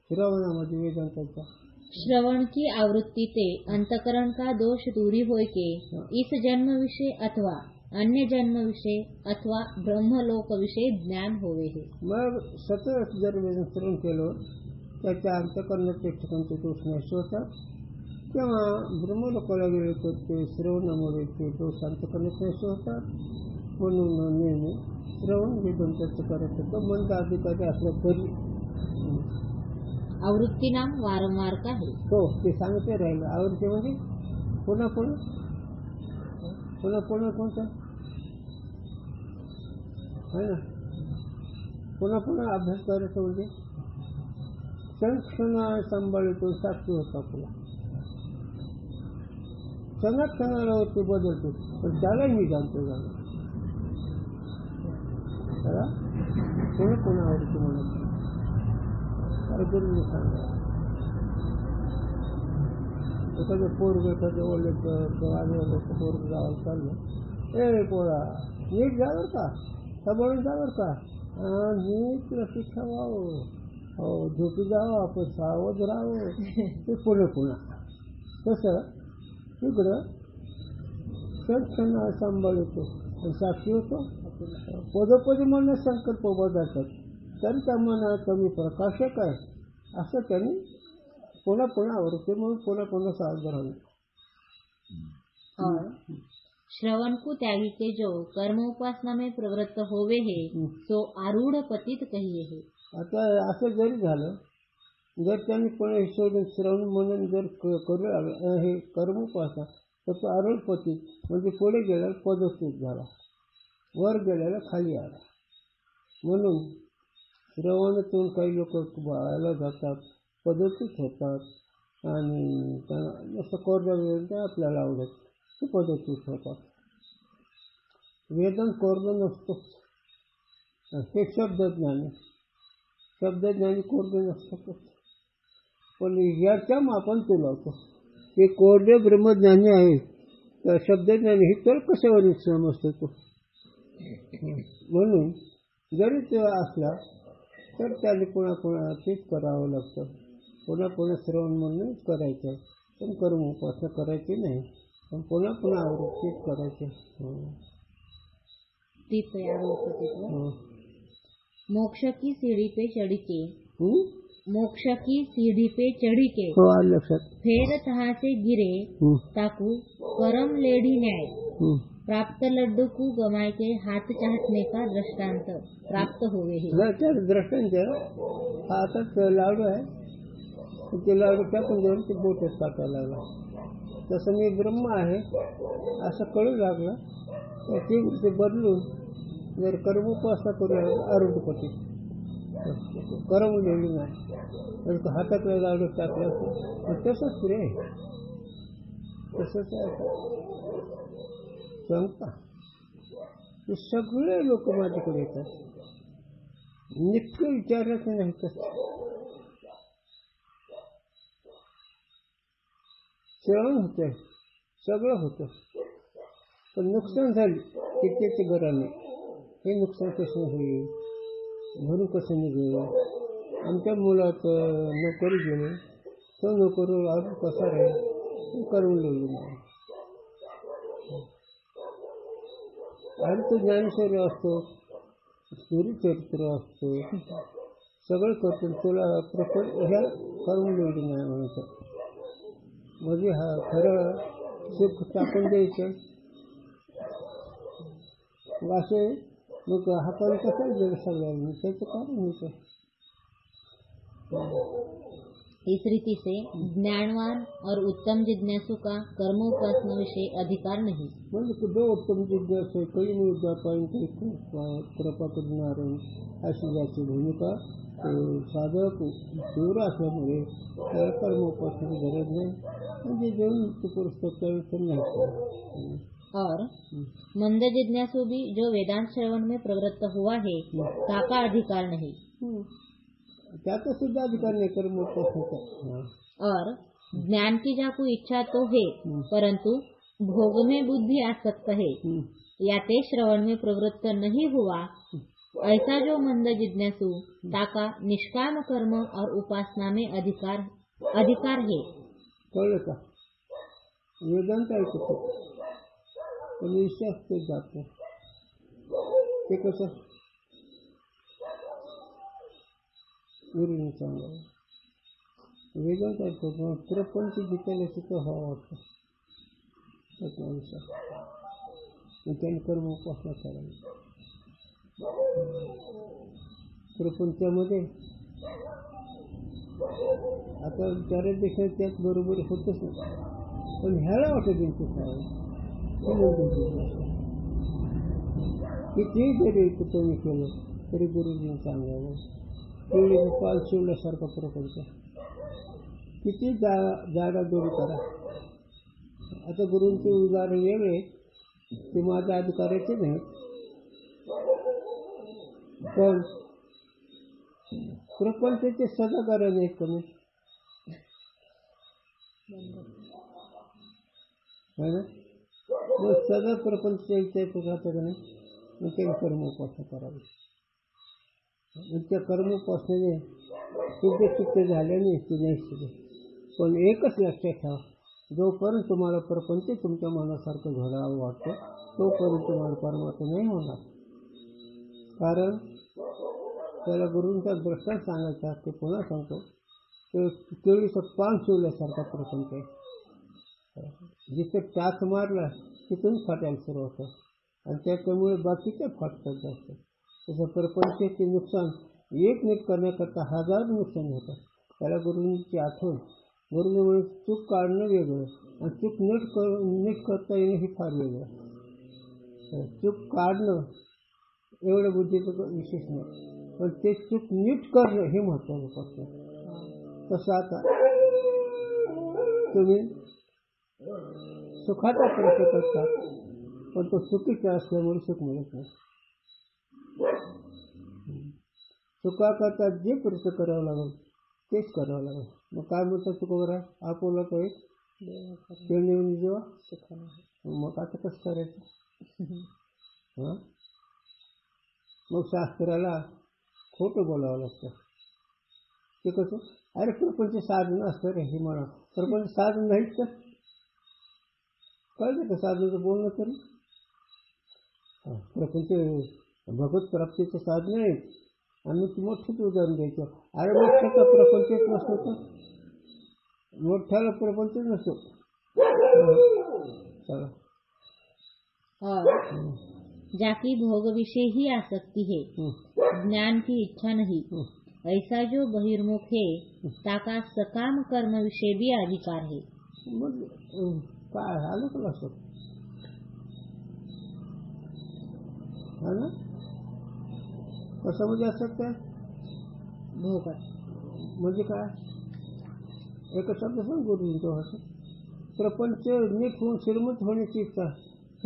श्रवणामध्ये वेदांताचा श्रवण की आवृत्ति से अंतकरण का दोष दूरी होय के इस जन्म विषय अथवा अन्य जन्म विषय अथवा ब्रह्मलोक विषय ज्ञान होवे है. मग सतत जर वेदांत श्रवण केलं त्याच्या अंतकरणाचे ठिकाणचे दोष नाहीसे होतात किंवा ब्रह्मलोकाला गेले तर ते श्रवणामुळे ते दोष अंतकरणात नाहीसे होतात. म्हणून नेहमी श्रवण वेदांताचं करायचं. तो मंद अधिकारी असला तरी आवृत्ती नाम वारंवार का है. हो ते सांगते राहिलं. आवृत्ती म्हणजे पुन्हा पुन्हा पुन्हा पुन्हा कोणतं है ना, पुन्हा पुन्हा अभ्यास करायचा म्हणजे क्षण सांभाळतो साक्षी होता. पुन्हा क्षणाला ते बदलतो पण त्यालाही मी जाणतो झालं. त्याला पुन्हा पुन्हा आवडतो म्हणत काहीतरी सांगा. एखादं पोरग एखादं ओळख आलेलं पोरग गावाला चाललं, ए पोळा नीट जावर का सांभाळून जावर का नीट लक्ष ठेवावं, हो झोपी जावं आपण सावध राहावं. ते पुन्हा तसं तिकडं क्षण सांभाळतो आणि साक्षी होतो. पदोपदी म्हणणं संकल्प बदलतात तरी त्या मनात कमी प्रकाशक आहे असं त्यांनी पुन्हा आवडते. म्हणून पुन्हा सावध राहणं. श्रवण को त्यागी के जो कर्म उपासना में प्रवृत्त होवे है तो आरूढ़ पतित कहिए है. आता असं जरी झालं, जर त्यांनी पुन्हा सोडून श्रवण म्हणून जर करू लागलं हे कर्म उपासना तर तो आरूढ पतित म्हणजे पुढे गेल्याला पदच्युत झाला, वर गेल्याला खाली आला. म्हणून श्रवणातून काही लोक बाळाला जातात, पदच्युत होतात आणि त्यांना जसं कोरडं आपल्याला आवडत ते पदच्युत होतात. वेदन कोरडं नसतो, हे शब्दज्ञानी कोरडे नसतात. पण याच्या मापन तो लावतो. ते कोरडे ब्रह्मज्ञानी आहे तर शब्दज्ञानी हे तर कशावर समजतो तो. म्हणून जरी तो असला तर त्याने पुन्हा तेच करावं लागतं. पुन्हा श्रवण म्हणून करायचं पण कर्म उपासना करायची नाही. पण पुन्हा आवृत्तीच करायचे. मोक्ष की सीढ़ी पे चढ़ी के मोक्ष की सीढ़ी पे चढ़ी के लक्षात फिर तहाँ से गिरे ताकू करम लेढ़ी न्याय प्राप्त लड्डू को गमाए के हाथ चाटने का दृष्टांत प्राप्त हुए है. दृष्टांत हातात लाडू आहे, ते लाडू टाकून देऊन ते बोटच टाकायला लागला. तसं मी ब्रह्म आहे असं कळू लागलं तर ते बदलून जर कर्मोपासना करू लागलं आरोग्यपती करम लिहिली नाही तर हातातला लाडू टाकला तसंच रे. तसंच सांगता ते सगळे लोक माझ्याकडे येतात. नित्य विचारायचं नाही कसं श्रवण होतंय, सगळं होतं, पण नुकसान झाली किती घराने. हे नुकसान कसं होईल, भरून कसं निघेल, आमच्या मुलाचं नोकरी गेली, तो नोकरी अजून कसा राहील, करून लिहिलं नाही. आणि तो ज्ञानेश्वरी असतो, सूर्यचरित्र असतो, सगळं करतो, तुला ह्या करून लिहिलं नाही म्हणायचं. म्हणजे हा खरं सुख टाकून द्यायचं असे. मग हा पण कसा जग सगळ्यांनी त्याचं कारण होतं. इस रीति से ज्ञानवान और उत्तम जिज्ञासु का कर्म उपासना विषय अधिकार नहीं. म्हणजे जो उत्तम जिज्ञासू काही मुद्दा पाहिजे कृपा करणारे अशी याची भूमिका साधक तीव्र असल्यामुळे त्याला कर्म उपासनेची गरज नाही. म्हणजे जेवण पुरुष नाही. और मंद जिज्ञासु भी जो वेदांत श्रवण में प्रवृत्त हुआ है ताका अधिकार नहीं. त्याचा सुद्धा अधिकार नाही कर्म उपासनेचा. और ज्ञान की जाकू इच्छा तो है परंतु भोग में बुद्धि आसक्त है या ते श्रवण में प्रवृत्त नहीं हुआ, ऐसा जो मंद जिज्ञासु ताका निष्काम कर्म और उपासना में अधिकार है. कळलं का? वेदांत ऐकतो पण विश्वास ते जातो. ते कसं गुरुने सांगावं. वेदांत ऐकतो प्रपंच जिथं तिथं हवा वाटतं त्याचा विश्वास. त्याने कर्म उपासना करावी. प्रपंचामध्ये आता चारच देशात त्याच बरोबर होतच नाही, पण ह्याला वाटत काय कितीही जरी तुम्ही केलं तरी गुरुजीने सांगावं. केळीचं पाल शिवल्यासारखा प्रपंच, किती जागा दोरी करा. आता गुरूंचे उदाहरण वेगळे, ते माझ्या अधिकाराचे नाही, पण प्रपंचाचे सदाकार नाहीत कमी है ना. मग सगळं प्रपंचाच्या विचार राहतं का नाही, मग ते कर्म उपासना करावी. त्या कर्म उपासनेने तुमचे चित्त झाल्याने ते नाही शिकले. पण एकच लक्षात ठेवा, जोपर्यंत तुम्हाला प्रपंच तुमच्या मनासारखं घडावं वाटतं तोपर्यंत तुम्हाला परमात्मा नाही होणार. कारण त्याला गुरूंचा दृष्टांत सांगायचा, ते पुन्हा सांगतो, ते केळीचं पान शिवल्यासारखा प्रपंच आहे. जिथे टाच मारला तिथून फाटायला सुरू होतं आणि त्याच्यामुळे बाकीचे फाटतात जास्त. तसं प्रपंचाचे नुकसान एक नीट करण्याकरता 1000 नुकसान होतं. त्याला गुरुंची आठवण, गुरुने चूक काढणं वेगळं आणि चूक नीट करता येणं हे फार वेगळं. चूक काढणं एवढं बुद्धीचं विशेष नाही, पण ते चूक नीट करणं हे महत्त्वाचं असतं. तसं आता तुम्ही सुखाचा प्रयत्न करतात, पण तो चुकीचा असल्यामुळे सुख मिळत नाही. सुखाकरता जे प्रयत्न करावं लागेल तेच करावं लागेल. मग काय म्हणतात तुकोबरा, आपोला तो एक येऊन जेव्हा सुख, मग आता कसं करायचं. हां, मग शास्त्राला खोटं बोलावं लागतं. ते कसं, अरे प्रपंच साधन असतं रे, हे म्हणा प्रपंच साधन नाहीच तर कळलं का साधनाचं बोलणं तरी. प्रपंच भगवत प्राप्तीचं साधन आहे आणि मग मोठंच उदाहरण द्यायचं. अरे मोठ्याचा प्रपंचच नसतो तर, मोठ्याला प्रपंचच नसतो. चला. और जाकी भोग विषय ही आसक्ति है, ज्ञान की इच्छा नहीं, ऐसा जो बहिर्मुख है ताका सकाम कर्म विषय भी अधिकार है. मग काय आलं का लक्षात, है ना. कशामध्ये आसक्त आहे, भोग म्हणजे काय, एक शब्द सांग गुरुजींचा. असं प्रपंच नीट होऊन श्रीमंत होण्याची इच्छा,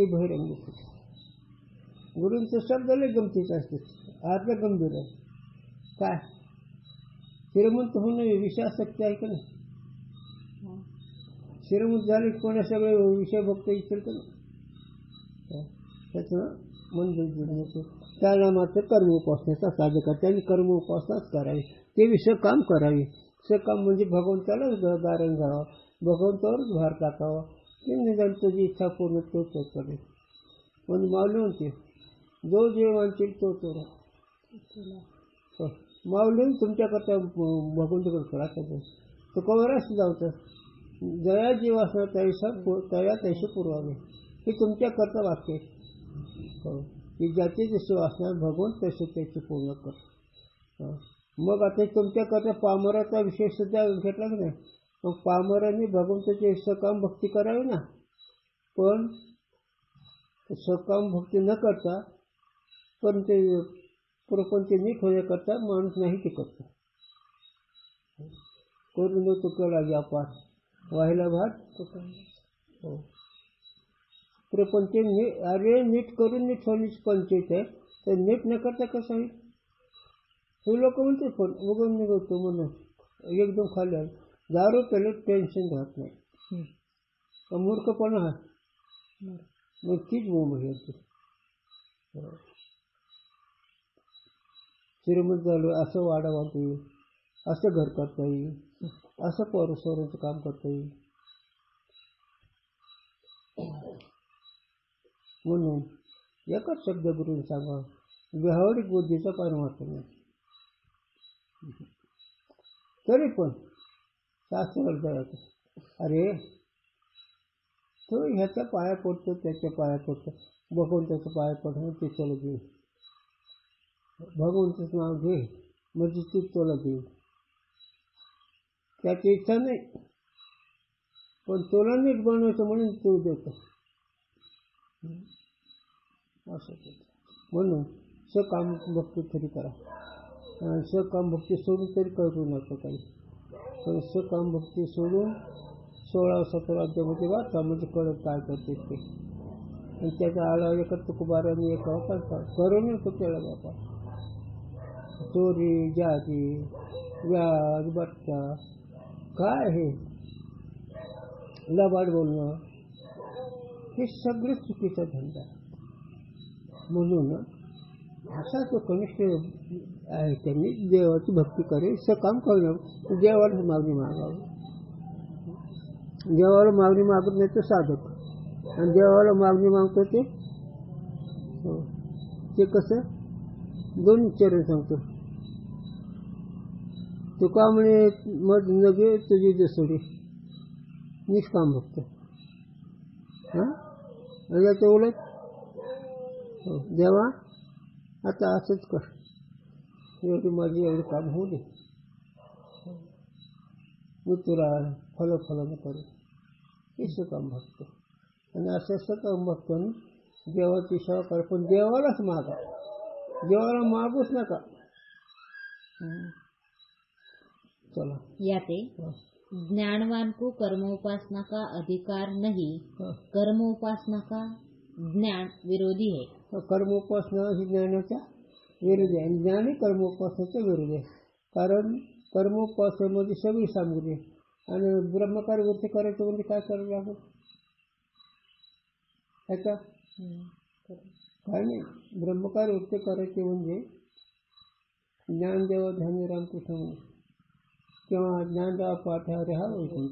ही बहिरंग होते. गुरूंचे शब्द लय गमतीचे असतात, अर्थ गंभीर आहे. काय श्रीमंत होणं विषयासक्ती आहे का नाही? श्रीमंत झाले कोणा सगळे विषय बघता येतील का नाही? त्याचं मन होते. त्याला मात्र कर्म उपासनेचा साधक त्यांनी कर्म उपासनाच करावी, ते विषय काम करावी. काम म्हणजे भगवंतालाच गारण घ्यावं, भगवंतावरच भार टाकावा, ते निदान तुझी इच्छा पूर्ण तोच करेल. पण माऊली म्हणते जो जे वांचेल तो चोरा. माऊली तुमच्याकरता भगवंताकडे करा. तो कवरास जावतं जया जी वासना तया तैसे पुरवावे, हे तुमच्याकरता वाक्य आहे. की ज्याची जशी वासना भगवंत तसे त्याची पूर्ण कर. मग आता तुमच्याकरता पामराचा विषय सुद्धा घेतला की नाही? मग पामरांनी भगवंताची सकाम भक्ती करावी ना. पण सकाम भक्ती न करता पण ते प्रपंच नीट होण्याकरता माणूस नाही ते करतो. करून तो केला व्यापार व्हायला भात. हो प्रपंच अरे नीट करून नीट होण्याची पंचायत आहे, तर नीट न करता कसं होईल? हे लोक म्हणते पण उगम निघतो म्हणून एकदम खाली आहे. दारू पेले टेन्शन राहत नाही, मूर्खपणा हा. मग तीच बोंब घ्यायची. श्रीमंत झालो असं वाढावता येईल, असं घर करता येईल, असं पोरसोराचं काम करता येईल. म्हणून एकच शब्द गुरुने सांगा, व्यावहारिक बुद्धीचा परमार्थ नाही. तरी पण शास्त्राला जायचं, अरे तो ह्याच्या पाया पडतो त्याच्या पाया पडतो, भगवंताच्या पाया पडणं ते तुला घे, भगवंताचं नाव घे म्हणजे तू तुला घे. त्याची इच्छा नाही, पण तुला नीट बनवायचं म्हणून तू देतो. असं म्हणून सकाम भक्ती तरी करा, सकाम भक्ती सोडून तरी करू नका काही. पण सकाम भक्ती सोडून 16-17 अध्यामध्ये वाचा म्हणजे कळत काय करते ते. आणि त्याचा आळा एकच तुकोबाराने एक करून तो केला बापा. चोरी जाती व्याज बट्टा काय हे लबाड बोलणं हे सगळे चुकीचा धंदा. म्हणून असा तो कनिष्ठ आहे त्यांनी देवाची भक्ती करे, सकाम करणं, देवाला मागणी मागावं. देवाला मागणी मागत नाही तर साधक, आणि देवाला मागणी मागतो ते कसं दोन चरण सांगतो. तुका म्हणे मग नगे तुझी दुसरी निष्काम भक्त. हां याच्या उलट देवा आता असंच कर, एवढी माझी एवढं काम होऊ दे, मी तुला फल करू. हे सकाम भक्त. आणि असं सकाम भक्तांनी देवाची सेवा कर, पण देवालाच मागा, देवाला मागूच नका. चला याते ज्ञानवान को कर्म उपासना का अधिकार नहीं, कर्म उपासना का ज्ञान विरोधी है. कर्मोपासना ही ज्ञानाच्या विरोधी आहे, आणि ज्ञान ही कर्मोपासनेच्या विरोधी आहे. कारण कर्मोपासनेमध्ये सगळी सामग्री आहे, आणि ब्रह्मकार्य वृत्ती करायचं म्हणजे काय करावं लागेल? ऐका काय नाही, ब्रह्मकार्य वृत्ती करायची म्हणजे ज्ञानदेव ध्यानी रामकृष्ण म्हणे, किंवा ज्ञानदेवा पाठ्यावर हा वैकुंठ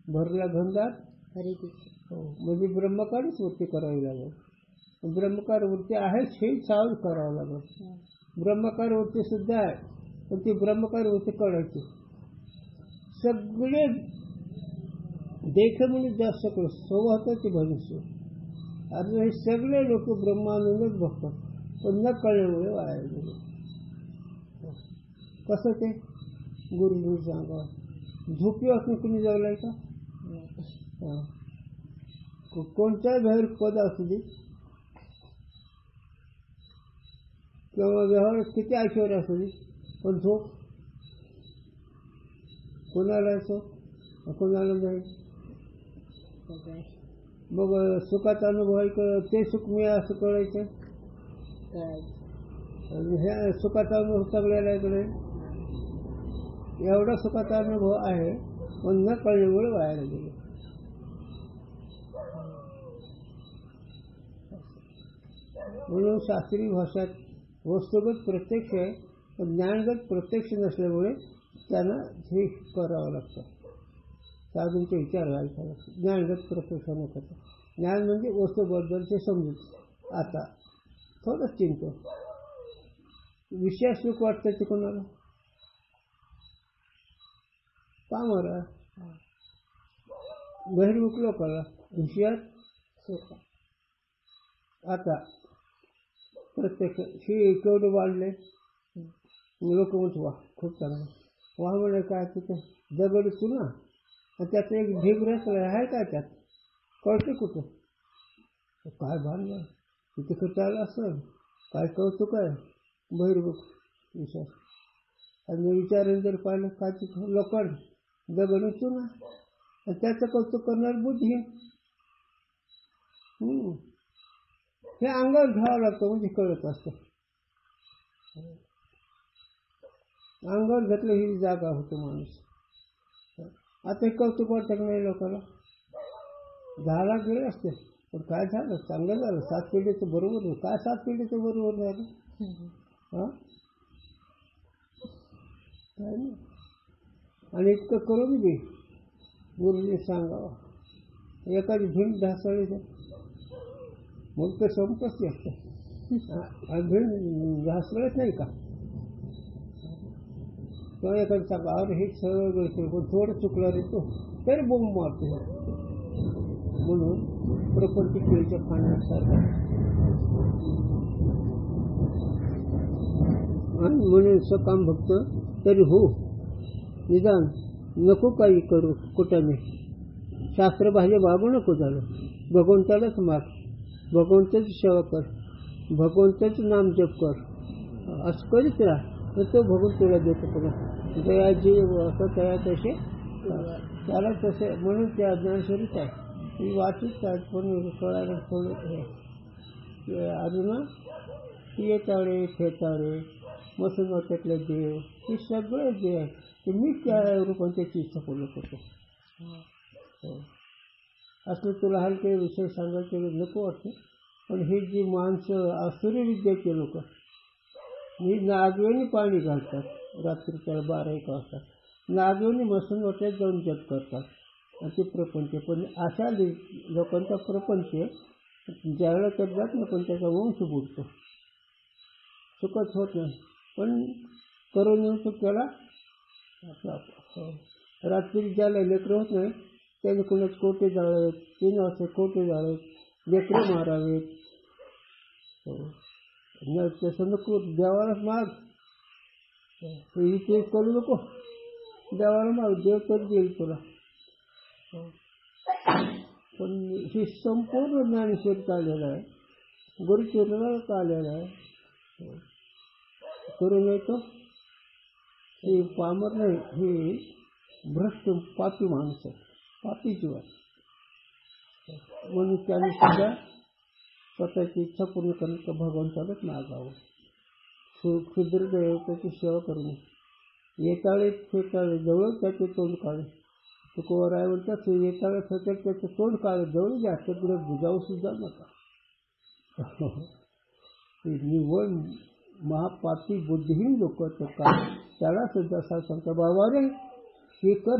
भरला घनदार हरी. हो म्हणजे ब्रह्मकार्यच वृत्ती करावी लागेल. ब्रह्मकार्य वृत्ती आहेच हे चालू करावं लागेल. ब्रह्मकार्य वृत्ती सुद्धा आहे, पण ती ब्रह्मकार्य वृत्ती करायची. सगळे देख म्हणजे जास्त करू स्वभावाची भविष्य. आता हे सगळे लोक ब्रह्मानंदच बघतात, पण न कळल्यामुळे वाया गेले. कसं ते गुरु सांगा, झोपी असून कुणी जगलाय का? कोणत्याही बाहेर पद असू दे किंवा व्यवहार किती ऐश्वर्य असू दे, पण झोप कोणाला येतो कोणाला नाही. मग सुखाचा अनुभव आहे ते सुख मी असं कळायचं. ह्या सुखाचा अनुभव सगळ्याला इकडे एवढा सुखाचा अनुभव आहे पण न कळल्यामुळे वायाला गेले. म्हणून शास्त्रीय भाषात वस्तुगत प्रत्यक्ष आहे पण ज्ञानगत प्रत्यक्ष नसल्यामुळे त्यांना हे करावं लागतं. साधूंचे विचार घालायचा लागतो. ज्ञानगत प्रत्यक्ष न करता ज्ञान म्हणजे वस्तूबद्दलचे समजूत. आता थोडंच चिंतन विषय सुख वाटतं ते कोणाला पामरा बहिर्मुख लोकांना विषयात सुख. आता प्रत्यक्ष ही केवढं वाढले लोक म्हणतो वा खूप चांगलं वा म्हणे काय तिथं दगड चुना आणि त्याचं एक ढीग रचलं आहे काय त्यात कळते कुठं काय बांधलं तिथे खर्चायला असं काय कौतुक आहे बहिर्मुख विश्वास. आणि विचाराने जर पाहिलं काय तिथं लोखंड दगड चुना आणि त्याचं कौतुक करणार बुद्धी. हे अंगावर घ्यावं लागतं म्हणजे कळत असतं. अंगावर घेतलं ही जागा होतो माणूस. आता हे कौतुक वाटतं नाही लोकांना झाला गेले असते पण काय झालं चांगलं झालं 7 पिढीचं बरोबर. काय 7 पिढीचं बरोबर झालं हां काय नाही. आणि इतकं करून बी गुरुजी सांगावं एखादी भिंड ढासळली तर मग ते संपत्ती असतं. भिंड ढासळत नाही का किंवा एखादं सांगा अरे हे सगळं पण थोडं चुकलं रे तो तरी बोंब मारतो. म्हणून प्रपंच केळीच्या पाण्यासारखं आणि म्हणून सकाम भक्त तरी हो निदान नको काही करू कुठं शास्त्रबाह्य वागू नको झालं. भगवंतालाच माग भगवंताची सेवा कर भगवंताच नाम जप कर असं करीत राहा तर तो भगवंत तुला देतो. पुन्हा दया जी असं तया तसे त्याला तसे म्हणून त्या ज्ञानेश्वरीच आहे ती वाचीच आहे पण कळायला थोडं अजून येताळे फेताळे मसून वाटतले देव हे सगळे जे आहे ते मी त्या रूपाने त्याची इच्छा पूर्ण करतो. असलं तुला हलके विषय सांगायचे नको वाटतं पण ही जी माणसं आसुरी विद्याचे लोक ही नागवेणी पाणी घालतात रात्रीच्या 12-1 वाजता नागवेणी मसून वाटत जाऊन जप करतात आणि ते प्रपंच. पण अशा लोकांचा प्रपंच ज्यावेळेला तर जात ना पण त्याचा वंश बुडतो सुखच होत नाही. पण करून येऊन तो त्याला रात्री ज्याला लेकरं होत नाही त्याने कुणाच कोटे जाळावेत 3 वाजता कोटे जाळावेत लेकरं मारावेत. तसं नको देवालाच माग इथे करू नको देवाला माग देव तर देईल तुला. पण हे संपूर्ण ज्ञानेश्वरीत आलेलं आहे गुरुचरित्रात आलेलं आहे. करून येतो हे पामर नाही हे भ्रष्ट पापी माणूस आहे पापी जीवन. म्हणून त्याने सुद्धा स्वतःची इच्छा पूर्ण करण्याचं भगवंतालाच मागावं. क्षुद्र देवताची सेवा करून येताळे फेताळे जवळ त्याचे तोंड काढे तुकोवर आहे म्हणतात येताळे फेताळे त्याचं तोंड काढे जवळ जास्त पुढे बुजावू सुद्धा नका. निव्वळ महापापी बुद्धिहीन लोक त्याला सुद्धा सांगता बाबा रे हे कर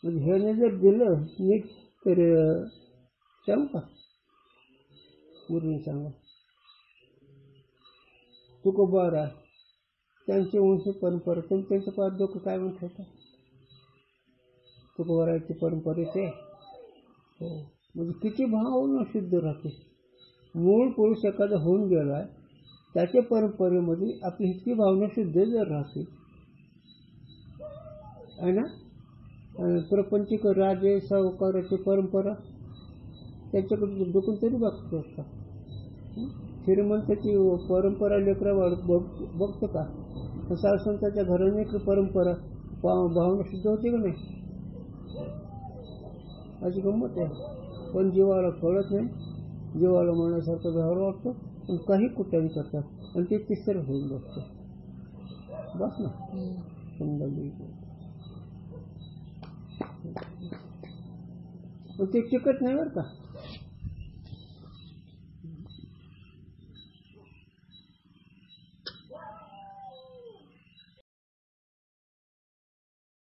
म्हणजे ह्याने जर दिलं नीट तर सांगू का पूर्ण सांगा तुकोबार आहे त्यांचे वंश परंपरा त्यांचं पार लोक काय म्हणत होतं तुकोबाराची परंपरेचे हो म्हणजे किती भावना शुद्ध राहते. मूळ पुरुष एखादा होऊन गेला आहे त्याच्या परंपरेमध्ये आपली इतकी भावना शुद्ध जर राहते आहे ना. प्रपंचिक राजे सावकाराची परंपरा त्याच्याकडे डोकून तरी बघतो असता. श्रीमंताची परंपरा लेकरा बघतो का सासंताच्या घराने परंपरा भावना शुद्ध होते का नाही अशी गंमत आहे. पण जीवाला कळत नाही, जीवाला मनासारखं घ्यावं वाटतं, पण काही कुठेही करतात आणि ते तिसरं होऊन बसतं. बस ना कुंडली. पण ते टिकत नाही बरं का.